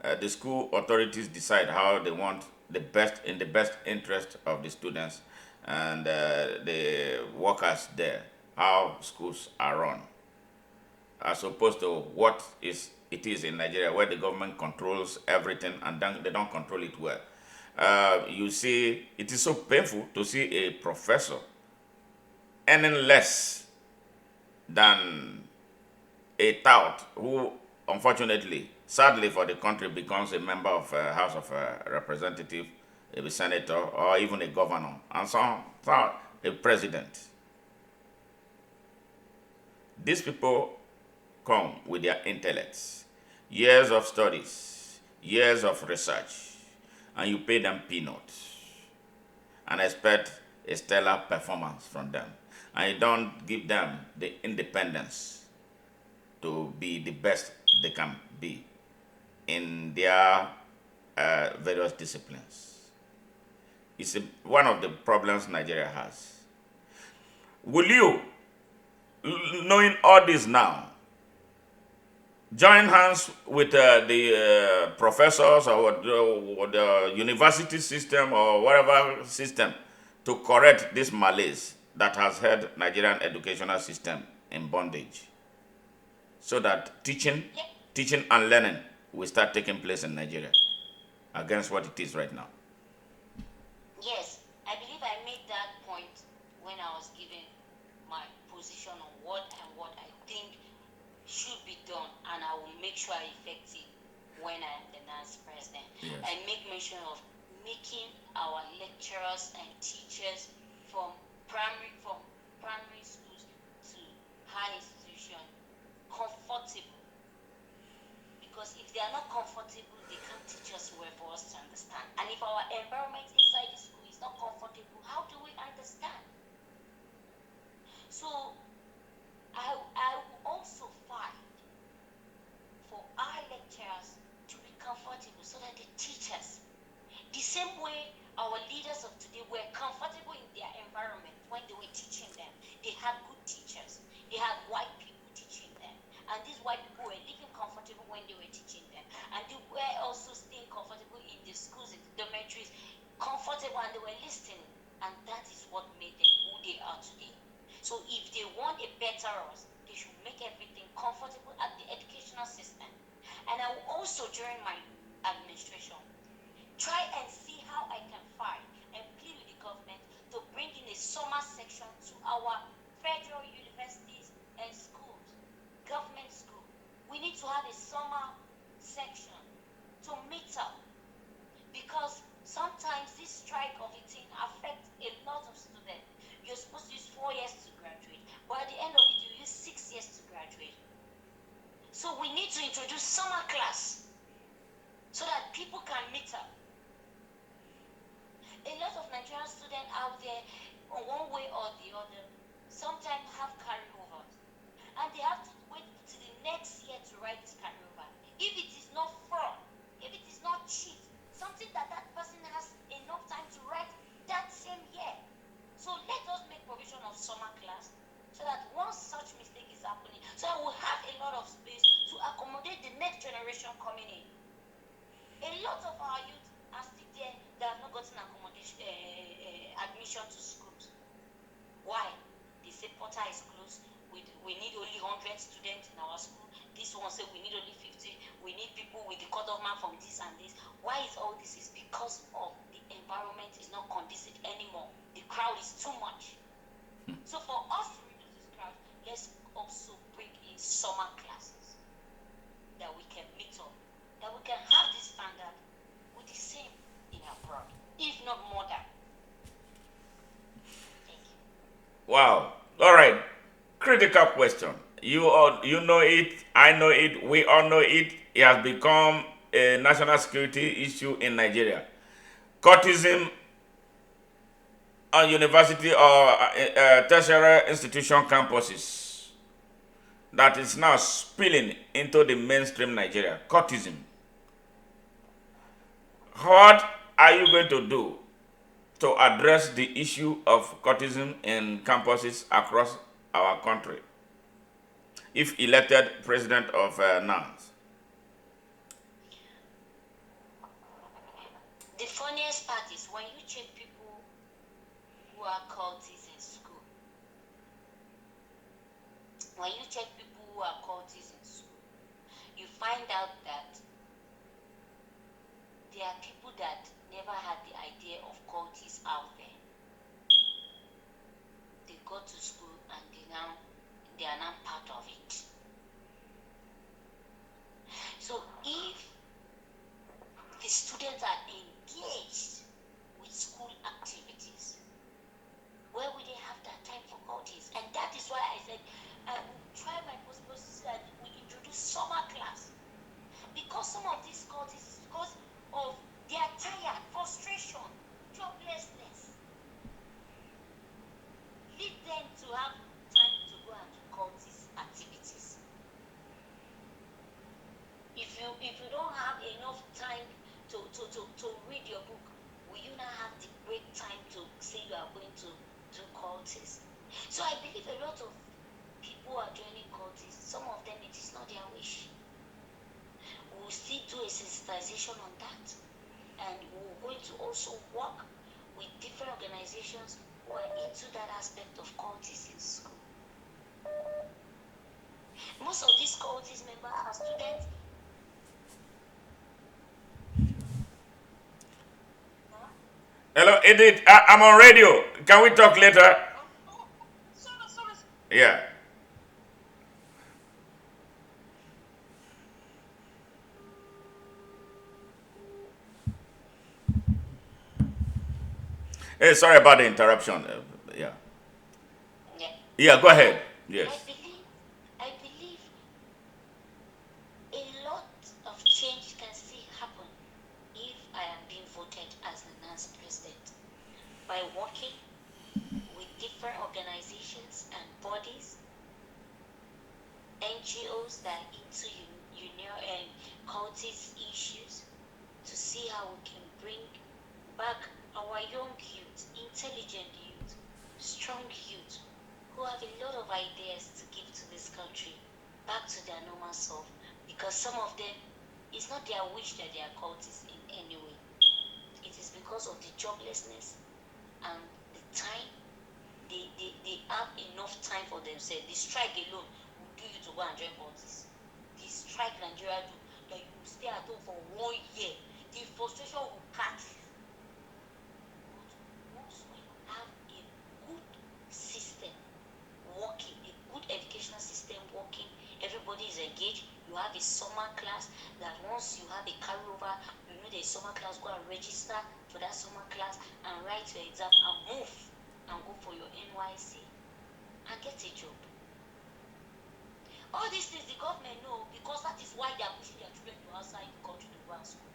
The school authorities decide how they want the best interest of the students and the workers there, how schools are run, as opposed to what is it is in Nigeria, where the government controls everything and then they don't control it well. You see, it is so painful to see a professor earning less than a tout who, unfortunately, sadly for the country, becomes a member of House of Representative, a senator, or even a governor, and some a president. These people come with their intellects, years of studies, years of research, and you pay them peanuts and expect a stellar performance from them. And you don't give them the independence to be the best they can be in their various disciplines. It's one of the problems Nigeria has. Will you, knowing all this now, join hands with the professors or the university system or whatever system to correct this malaise that has held Nigerian educational system in bondage, so that teaching and learning will start taking place in Nigeria against what it is right now? Yes, I believe I made that point when I was giving my position on what I think should be done, and I will make sure I effect it when I am the Nans president. Yes. I make mention of making our lecturers and teachers from primary schools to high institution comfortable. Because if they are not comfortable, they can't teach us well for us to understand. And if our environment inside the school is not comfortable, how do we understand? So I will also fight for our lecturers to be comfortable so that they teach us. The same way our leaders of today were comfortable in their environment when they were teaching them. They had good teachers. They had white people teaching them. And these white people were living comfortable when they were teaching them. And they were also staying comfortable in the schools, in the dormitories, comfortable, and they were listening. And that is what made them who they are today. So if they want a better us, they should make everything comfortable at the educational system. And I will also, during my administration, try and see how I can fight and plead with the government to bring in a summer section to our federal universities and schools, government school. We need to have a summer section to meet up, because sometimes this strike of a thing affects a lot of students. You're supposed to use 4 years to graduate, but at the end of it, you use 6 years to graduate. So we need to introduce summer class so that people can meet up. A lot of Nigerian students out there, one way or the other, sometimes have carryovers, and they have to wait till the next year to write this carryover. If it is not fraud, if it is not cheat, something that person has enough time to write that same year. So let us make provision of summer class so that once such mistake is happening, so that we'll have a lot of space to accommodate the next generation coming in. A lot of our youth are still there that have not gotten admission to schools. Why? They say Porter is closed. We need only 100 students in our school. This one say we need only 50. We need people with the cutoff mark from this and this. Why is all this? Is because of the environment is not conducive anymore. The crowd is too much. So for us to reduce this crowd, let's also bring in summer classes that we can meet up, that we can have this standard with the same in abroad, if not more than. Thank you. Wow. All right. Critical question. You know it. I know it. We all know it. It has become a national security issue in Nigeria. Cultism on university or tertiary institution campuses that is now spilling into the mainstream Nigeria. Cultism. What are you going to do to address the issue of cultism in campuses across our country if elected president of Nans? The The funniest part is when you check people who are cultists in school. When you check people who are cultists in school, you find out that there are people that never had the idea of cultists out there. They go to school and they are now part of it. So if the students are engaged with school activities, where will they have that time for cultists? And that is why I said I will try my possible so that we introduce summer class. Because some of these cultists, because of their tired, frustration, joblessness, lead them to have time to go and do cultist activities. If you don't have enough time to read your book, will you not have the great time to say you are going to do cultists? So I believe a lot of people are joining cultists. Some of them, it is not their wish. We'll still do a sensitization on that, and we're going to also work with different organizations who are into that aspect of cultists in school. Most of these cultist members are students. Hello, Edith. I'm on radio. Can we talk later? Sorry. Yeah. Hey, sorry about the interruption. Yeah. Yeah. Yeah, go ahead. Yes. I believe a lot of change can still happen if I am being voted as the Nans president by working with different organizations and bodies, NGOs that are into union and cultist issues, to see how we can bring back our young youth, intelligent youth, strong youth, who have a lot of ideas to give to this country back to their normal self. Because some of them, it's not their wish that they are cultists in any way. It is because of the joblessness and the time. They have enough time for themselves. The strike alone will do you to go and join cultists. The strike Nigeria do, that you will stay at home for 1 year. The frustration will catch you. But once we have a good system working, a good educational system working, everybody is engaged. You have a summer class that once you have a carryover, you know there's summer class, go and register for that summer class and write your exam and move and go for your NYC and get a job. All these things the government know, because that is why they are pushing their children to outside the country to go and school.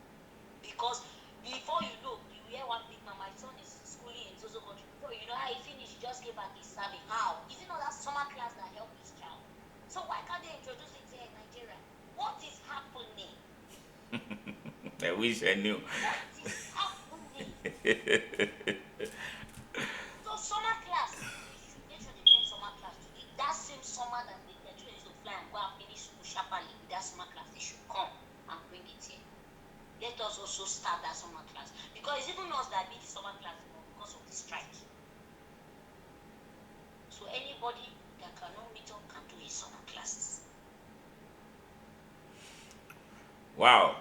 Because before you know, you hear one big man, my son is schooling in Zozo country. Before you know how he finished, he just came back, he's serving. How? Is it not that summer class that helped his child? So why can't they introduce it here in Nigeria? What is happening? I wish I knew. What is happening? So summer class, they should make sure they bring summer class to it. That same summer that the children used to fly and go and finish school sharply with that summer class, they should come and bring it here. Let us also start that summer class. Because it's even us that need the summer class because of the strike. So anybody that cannot meet up can do his summer classes. Wow.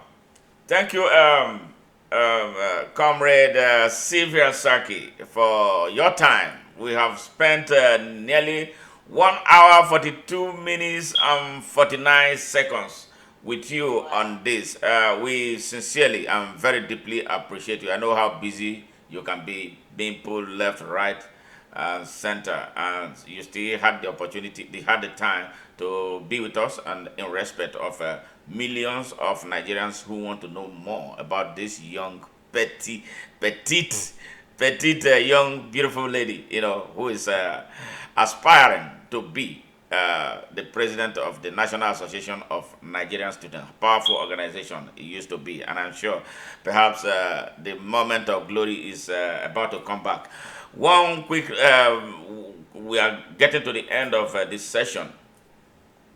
Thank you, Comrade Syvia Sarki, for your time. We have spent nearly 1 hour, 42 minutes, and 49 seconds with you on this. We sincerely and very deeply appreciate you. I know how busy you can be, being pulled left, right, and center, and you still had the opportunity, they had the time to be with us, and in respect of millions of Nigerians who want to know more about this young, petite, young, beautiful lady, who is aspiring to be the president of the National Association of Nigerian Students. Powerful organization it used to be, and I'm sure perhaps the moment of glory is about to come back. One quick, we are getting to the end of this session.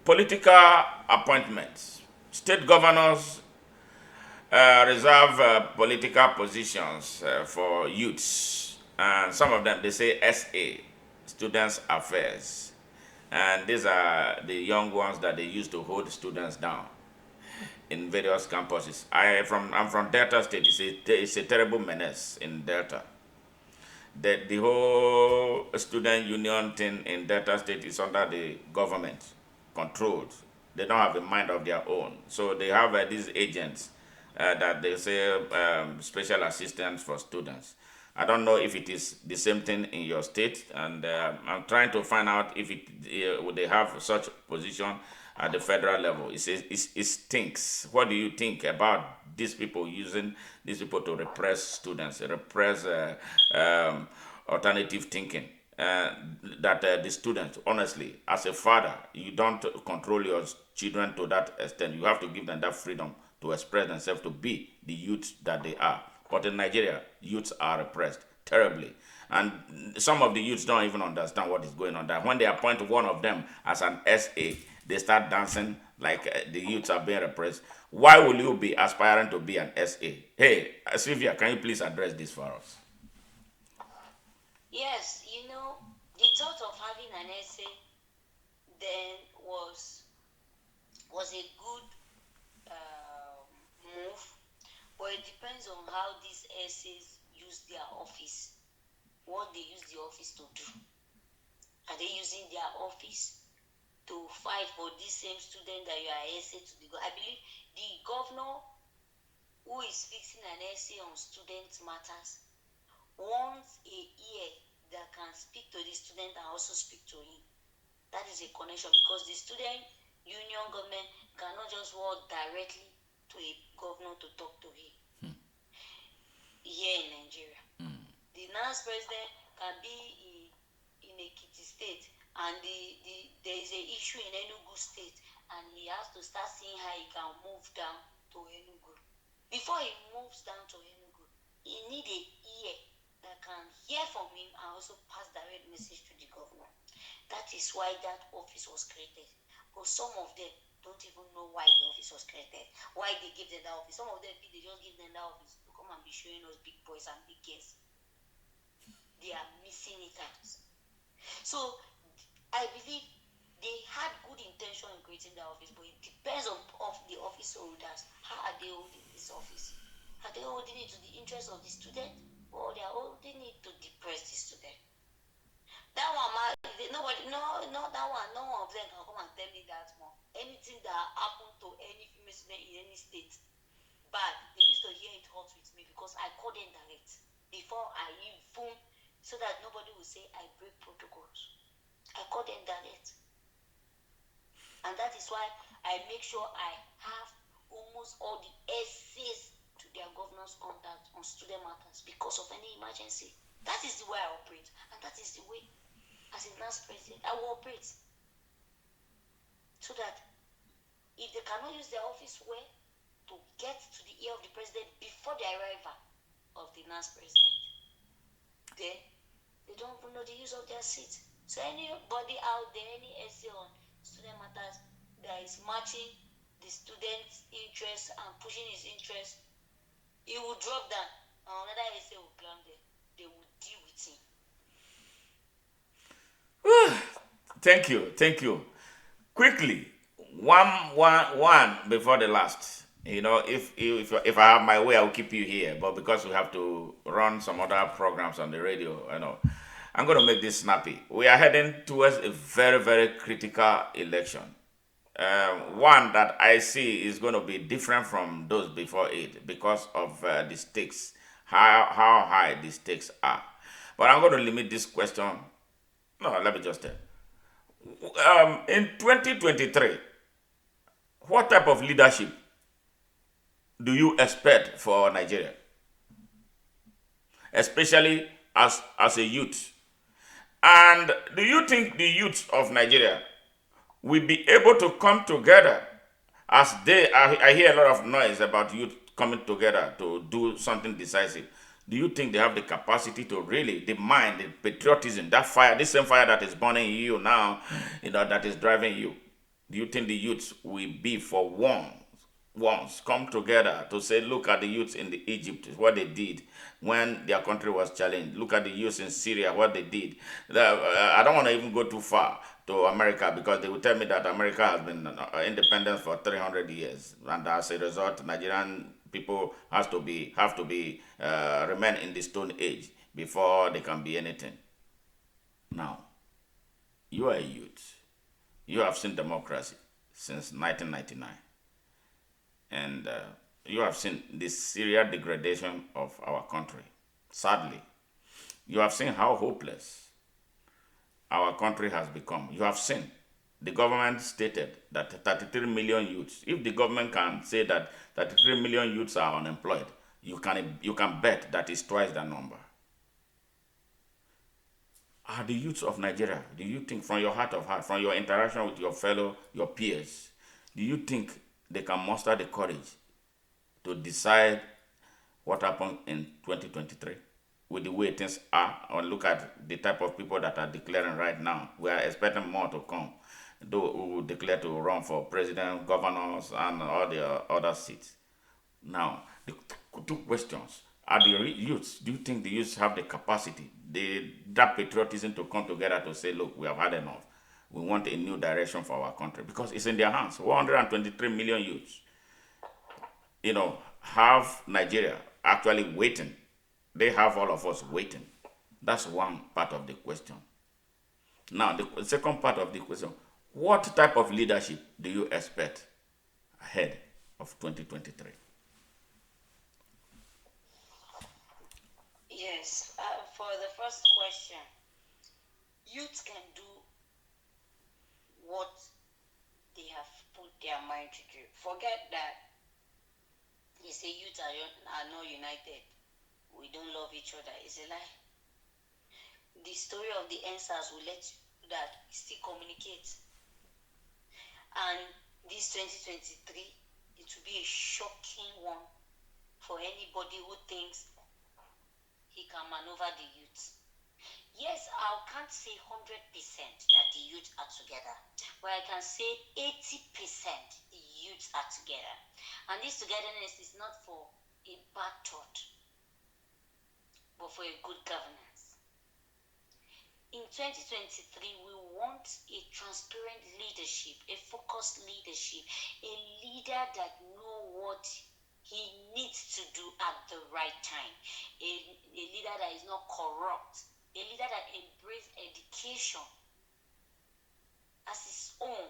Political appointments, state governors, reserve political positions for youths. And some of them, they say SA, Students Affairs. And these are the young ones that they use to hold students down in various campuses. I'm from Delta State. It's a terrible menace in Delta. The whole student union thing in Delta State is under the government controlled. They don't have a mind of their own. So they have these agents that they say special assistants for students. I don't know if it is the same thing in your state, and I'm trying to find out if would they have such position at the federal level. It stinks. What do you think about these people using these people to repress students, repress alternative thinking? That the students, honestly, as a father, you don't control your children to that extent. You have to give them that freedom to express themselves, to be the youth that they are. But in Nigeria, youths are repressed terribly. And some of the youths don't even understand what is going on. That when they appoint one of them as an SA, they start dancing like the youths are being repressed. Why will you be aspiring to be an SA? Hey, Syvia, can you please address this for us? Yes, the thought of having an essay then was a good move, but it depends on how these essays use their office, what they use the office to do. Are they using their office to fight for this same student that you are essay to the I believe the governor who is fixing an essay on student matters wants a ear that can speak to the student and also speak to him. That is a connection, because the student union government cannot just walk directly to a governor to talk to him. Here in Nigeria, the Nans president can be in Ekiti state, and there is an issue in Enugu state, and he has to start seeing how he can move down to Enugu. Before he moves down to Enugu, he needs a ear that can hear from him and also pass direct message to the governor. That is why that office was created. But some of them don't even know why the office was created, why they give them that office. Some of them, they just give them that office to come and be showing us big boys and big girls. They are missing it out. So I believe they had good intention in creating that office, but it depends on the office holders. How are they holding this office? Are they holding it to the interest of the student, or they are holding it to depress the student? That one, nobody, no, that one, no one of them can come and tell me that more. Anything that happened to any female student in any state, bad, they used to hear it hot with me because I called them direct before I even, so that nobody will say I break protocols. I call them direct. And that is why I make sure I have almost all the essays to their governor's contact on student matters because of any emergency. That is the way I operate. And that is the way, as a Nans president, I will operate. So that if they cannot use their office well to get to the ear of the president before the arrival of the Nans president, then they don't even know the use of their seat. So anybody out there, any essay on student matters that is matching the student's interest and pushing his interest, he will drop down. And another essay will climb there. They will deal with him. Thank you. Quickly, one before the last. If I have my way, I'll keep you here. But because we have to run some other programs on the radio, I'm going to make this snappy. We are heading towards a very, very critical election. One that I see is going to be different from those before it because of the stakes, how high the stakes are. But I'm going to limit this question. No, let me just tell. In 2023, what type of leadership do you expect for Nigeria? Especially as a youth. And do you think the youth of Nigeria will be able to come together as I hear a lot of noise about youth coming together to do something decisive. Do you think they have the capacity to really, the mind, the patriotism, that fire, this same fire that is burning you now, that is driving you? Do you think the youths will be for one once come together to say, look at the youths in the Egypt, what they did when their country was challenged. Look at the youths in Syria, what they did. I don't want to even go too far to America because they will tell me that America has been independent for 300 years, and as a result, Nigerian people have to be remain in the Stone Age before they can be anything. Now, you are a youth. You have seen democracy since 1999, and you have seen the serial degradation of our country. Sadly, you have seen how hopeless our country has become. You have seen the government stated that 33 million youths. If the government can say that 33 million youths are unemployed, you can bet that is twice the number. Are the youths of Nigeria, do you think from your heart of heart, from your interaction with your peers, do you think they can muster the courage to decide what happened in 2023 with the way things are? Or look at the type of people that are declaring right now. We are expecting more to come. Those who declare to run for president, governors, and all the other seats. Now, the two questions. Are the youths, do you think the youths have the capacity, that patriotism to come together to say, look, we have had enough. We want a new direction for our country because it's in their hands. 123 million youths, have Nigeria actually waiting. They have all of us waiting. That's one part of the question. Now, the second part of the question, what type of leadership do you expect ahead of 2023? Yes, for the first question, youth can do what they have put their mind to do. Forget that they say youth are not united. We don't love each other. It's a lie. The story of the answers will let you that we still communicate. And this 2023, it will be a shocking one for anybody who thinks he can maneuver the youth. Yes, I can't say 100% that the youth are together, but I can say 80% the youth are together. And this togetherness is not for a bad thought, but for a good governance. In 2023, we want a transparent leadership, a focused leadership, a leader that knows what he needs to do at the right time, a leader that is not corrupt, a leader that embraces education as his own.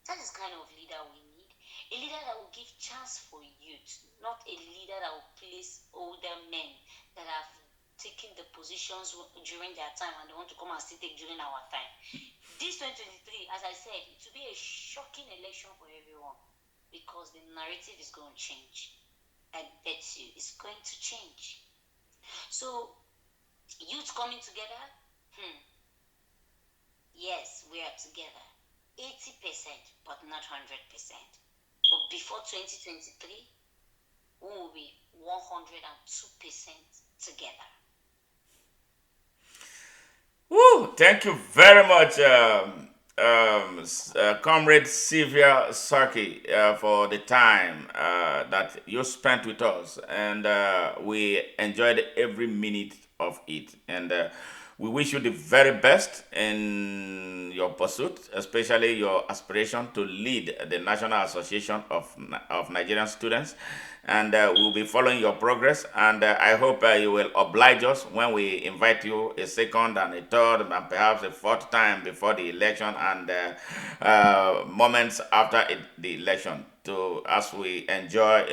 That is the kind of leader we need. A leader that will give chance for youth, not a leader that will place older men that have taken the positions during their time and they want to come and still take during our time. This 2023, as I said, it will be a shocking election for everyone because the narrative is going to change. I bet you it's going to change. So, youth coming together, yes, we are together. 80%, but not 100%. But before 2023, we will be 102% together. Woo! Thank you very much, Comrade Syvia Sarki, for the time that you spent with us, and we enjoyed every minute of it. And we wish you the very best in your pursuit, especially your aspiration to lead the National Association of Nigerian Students. And we'll be following your progress. And I hope you will oblige us when we invite you a second and a third and perhaps a fourth time before the election and moments after the election, to as we enjoy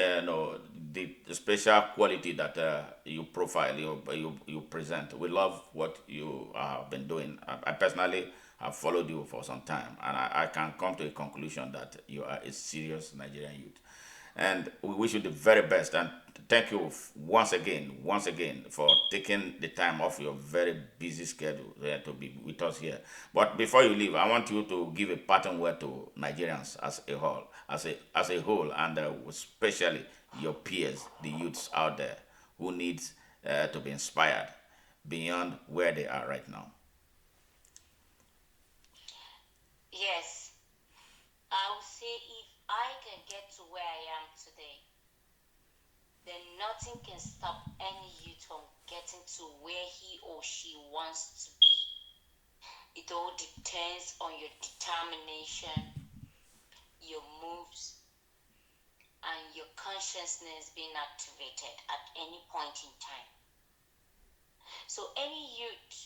the special quality that you profile, you present. We love what you have been doing. I personally have followed you for some time, and I can come to a conclusion that you are a serious Nigerian youth. And we wish you the very best. And thank you once again, for taking the time off your very busy schedule to be with us here. But before you leave, I want you to give a parting word to Nigerians as a whole, and especially your peers, the youths out there who needs to be inspired beyond where they are right now. Yes, I would say if I can get to where I am today, then nothing can stop any youth from getting to where he or she wants to be. It all depends on your determination, your moves, and your consciousness being activated at any point in time. So any youth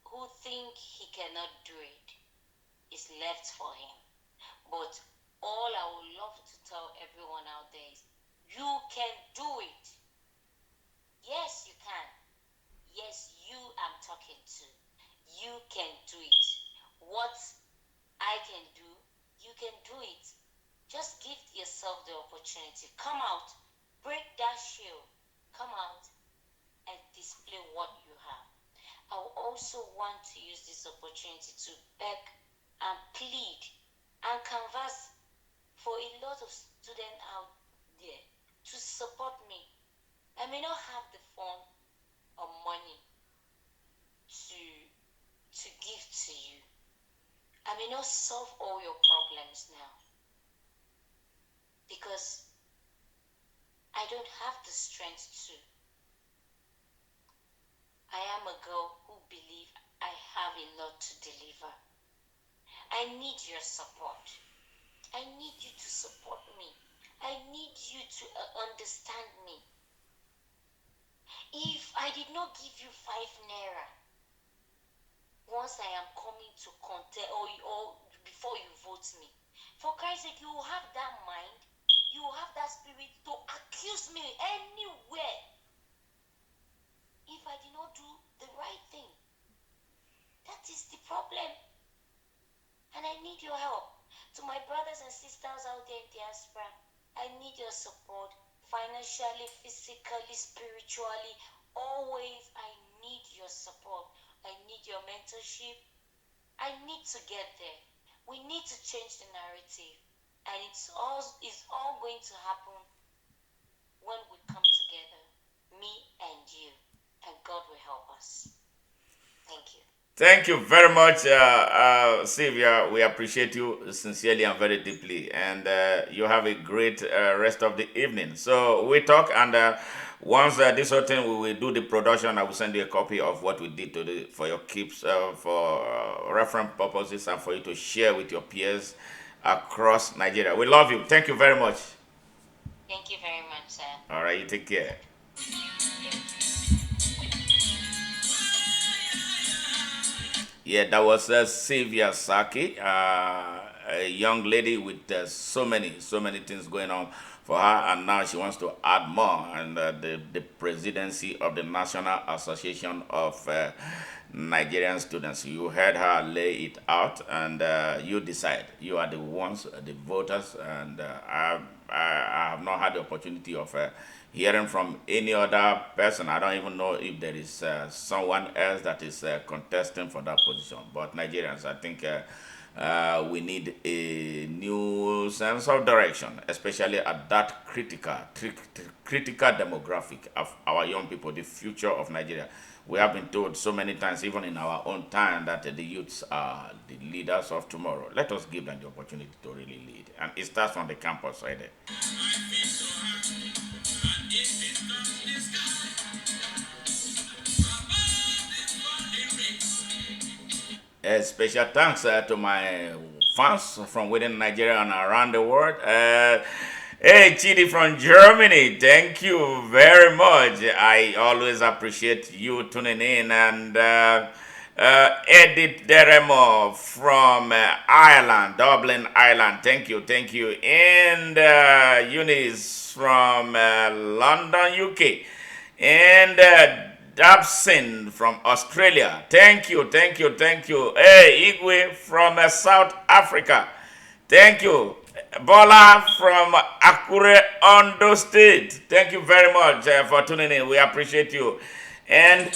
who think he cannot do it is left for him. But all I would love to tell everyone out there is you can do it. Yes, you can. Yes, you I'm talking to. You can do it. What I can do, you can do it. Just give yourself the opportunity. Come out, break that shield, come out and display what you have. I also want to use this opportunity to beg and plead and canvas for a lot of students out there to support me. I may not have the fund or money to give to you. I may not solve all your problems now because I don't have the strength to. I am a girl who believes I have a lot to deliver. I need your support. I need you to support me. I need you to understand me. If I did not give you 5 naira, once I am coming to contest or before you vote me, for Christ's sake, you will have that mind, you will have that spirit to accuse me anywhere if I did not do the right thing. That is the problem. And I need your help. To my brothers and sisters out there in diaspora, I need your support financially, physically, spiritually. Always, I need your support. I need your mentorship. I need to get there. We need to change the narrative. And it's all going to happen when we come together, me and you. And God will help us. Thank you. Thank you very much, Syvia. We appreciate you sincerely and very deeply. And you have a great rest of the evening. So we talk, and once this whole thing, we will do the production. I will send you a copy of what we did for your keeps, for reference purposes, and for you to share with your peers across Nigeria. We love you. Thank you very much. Thank you very much, sir. All right, you take care. Yeah, that was Syvia Sarki, a young lady with so many things going on for her, and now she wants to add more. And the presidency of the National Association of Nigerian Students. You heard her lay it out, and you decide. You are the ones, the voters, and I have not had the opportunity of hearing from any other person. I don't even know if there is someone else that is contesting for that position. But Nigerians, I think we need a new sense of direction, especially at that critical demographic of our young people, the future of Nigeria. We have been told so many times, even in our own time, that the youths are the leaders of tomorrow. Let us give them the opportunity to really lead. And it starts from the campus right there. A special thanks to my fans from within Nigeria and around the world. Hey, Chidi from Germany, thank you very much. I always appreciate you tuning in. And Edith Deremo from Ireland, Dublin, Ireland, thank you, thank you. And Eunice from London, UK. And Dabson from Australia. Thank you, thank you, thank you. Hey, Igwe from South Africa. Thank you. Bola from Akure, Ondo State. Thank you very much for tuning in. We appreciate you. And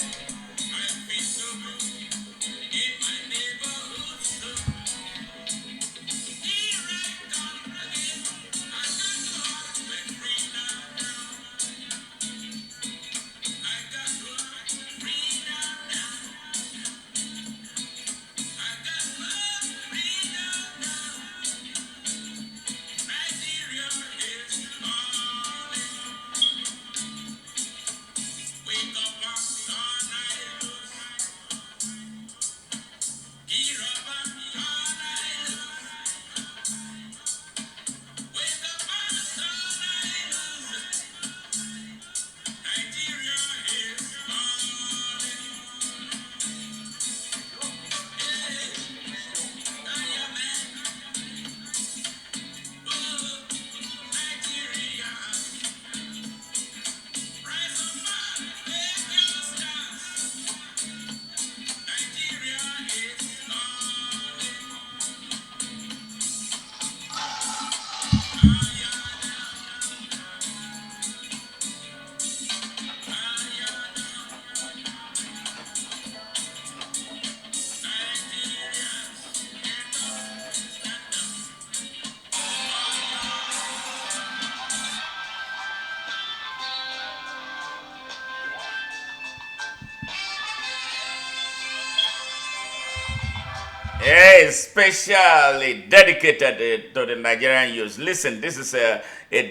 Especially dedicated to the Nigerian youth. Listen, this is a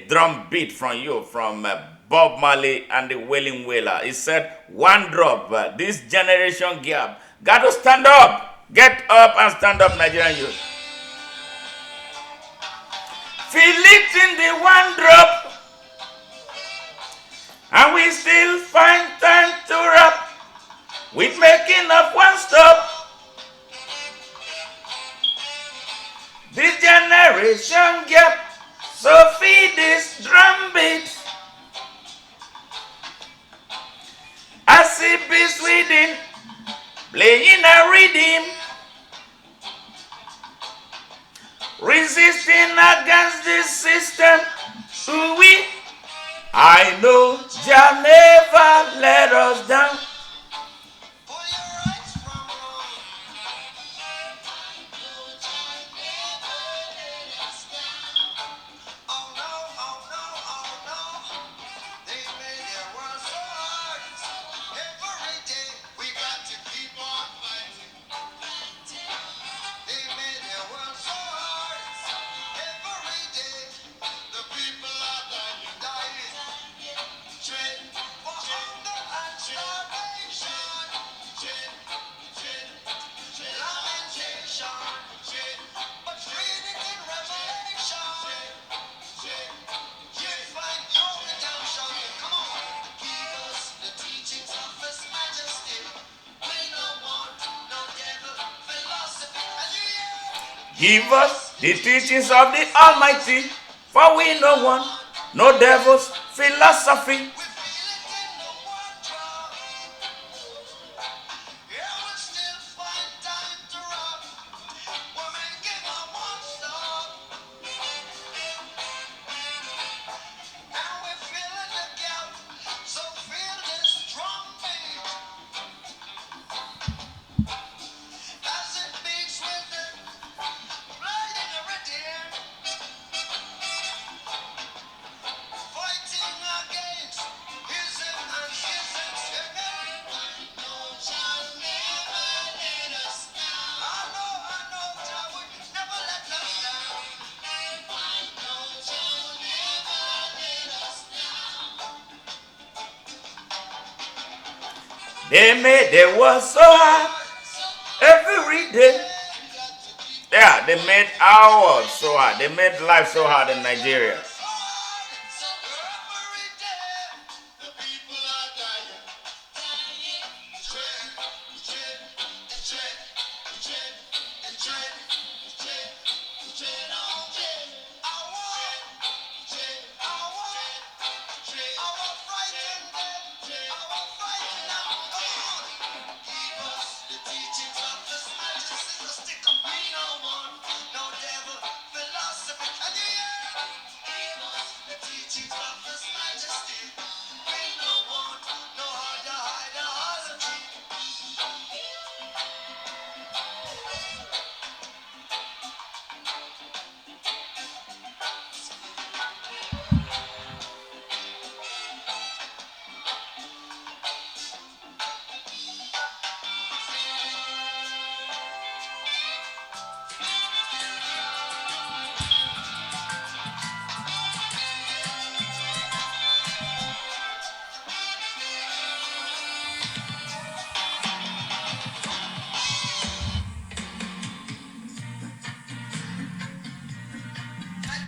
drum beat from you, from Bob Marley and the Wailing Wailer. He said, one drop, this generation gap. Got to stand up. Get up and stand up, Nigerian youth. Feel it in the one drop, and we still find time to rap with making up one stop. This generation gap, so feed this drum beat. I see beats within, playing a rhythm, resisting against this system. Ooh, I know Jah never let us down. Give us the teachings of the Almighty, for we no one, no devil's philosophy. They made the world so hard every day. Yeah, they made our world so hard. They made life so hard in Nigeria.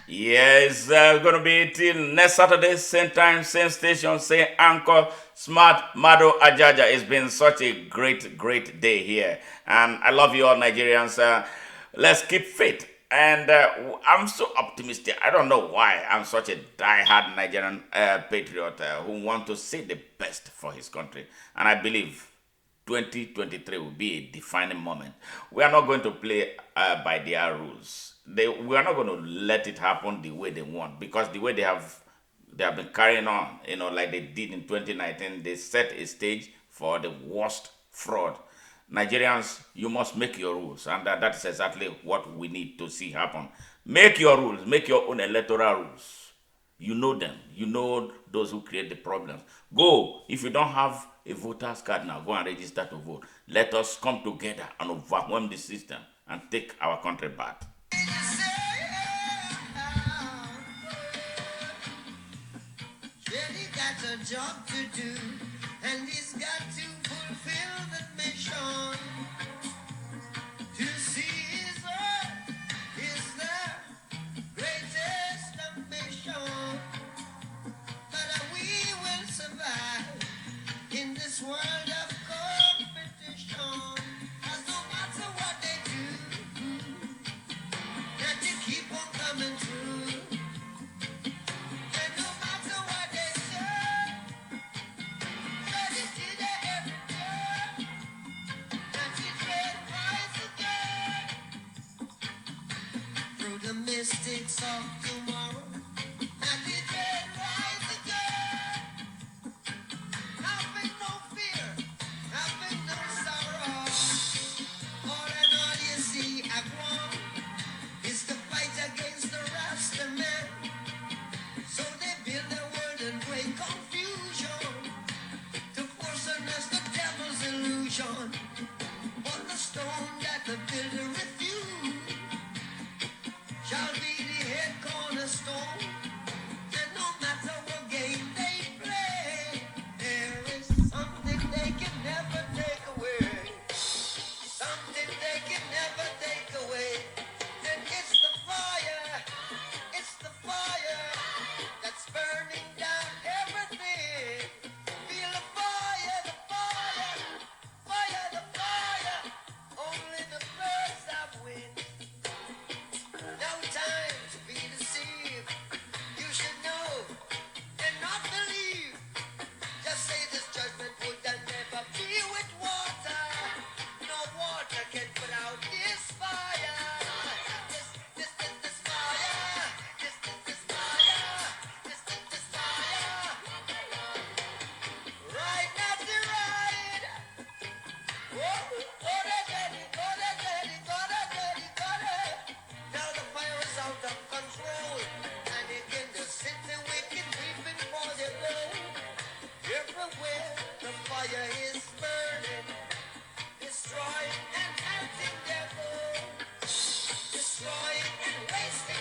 Yeah, it's going to be till next Saturday, same time, same station, same anchor, Smart Mado Ajaja. It's been such a great, great day here. And I love you all, Nigerians. Let's keep faith. And I'm so optimistic. I don't know why I'm such a die-hard Nigerian patriot who want to see the best for his country. And I believe 2023 will be a defining moment. We are not going to play by their rules. We are not going to let it happen the way they want, because the way they have been carrying on, like they did in 2019, they set a stage for the worst fraud. Nigerians, you must make your rules, and that is exactly what we need to see happen. Make your rules, make your own electoral rules. You know them. You know those who create the problems. Go. If you don't have a voter's card now, go and register to vote. Let us come together and overwhelm the system. and take our country back. He got a job to do, and he's got to fulfill that mission. To see his earth is the greatest ambition. But we will survive in this world of competition. As no matter what they do, that you keep on coming through. And no matter what they say, that you see there every day, that you dread rise again. Through the mystics of tomorrow, that you dread rise again. Having no fear, having no sorrow. All in all you see, I want is to fight against the Rasta man. So they build a world and bring confusion to force on us the devil's illusion. But the stone that the builder refused shall be the head cornerstone. And no matter what game they play, there is something they can never take away. Something they can never take away. And it's the fire that's burning down everything. Feel the fire, the fire, fire, the fire. Only the birds have wings. No time to be deceived. You should know and not believe. Just say this judgment would never be with water. No water can put out this fire. This fire. This fire. This fire. Right now to ride. Now the fire is out of control, and it can just sit the wicked weeping for their gold. Everywhere the fire is burning, destroying and melting their gold, destroying and wasting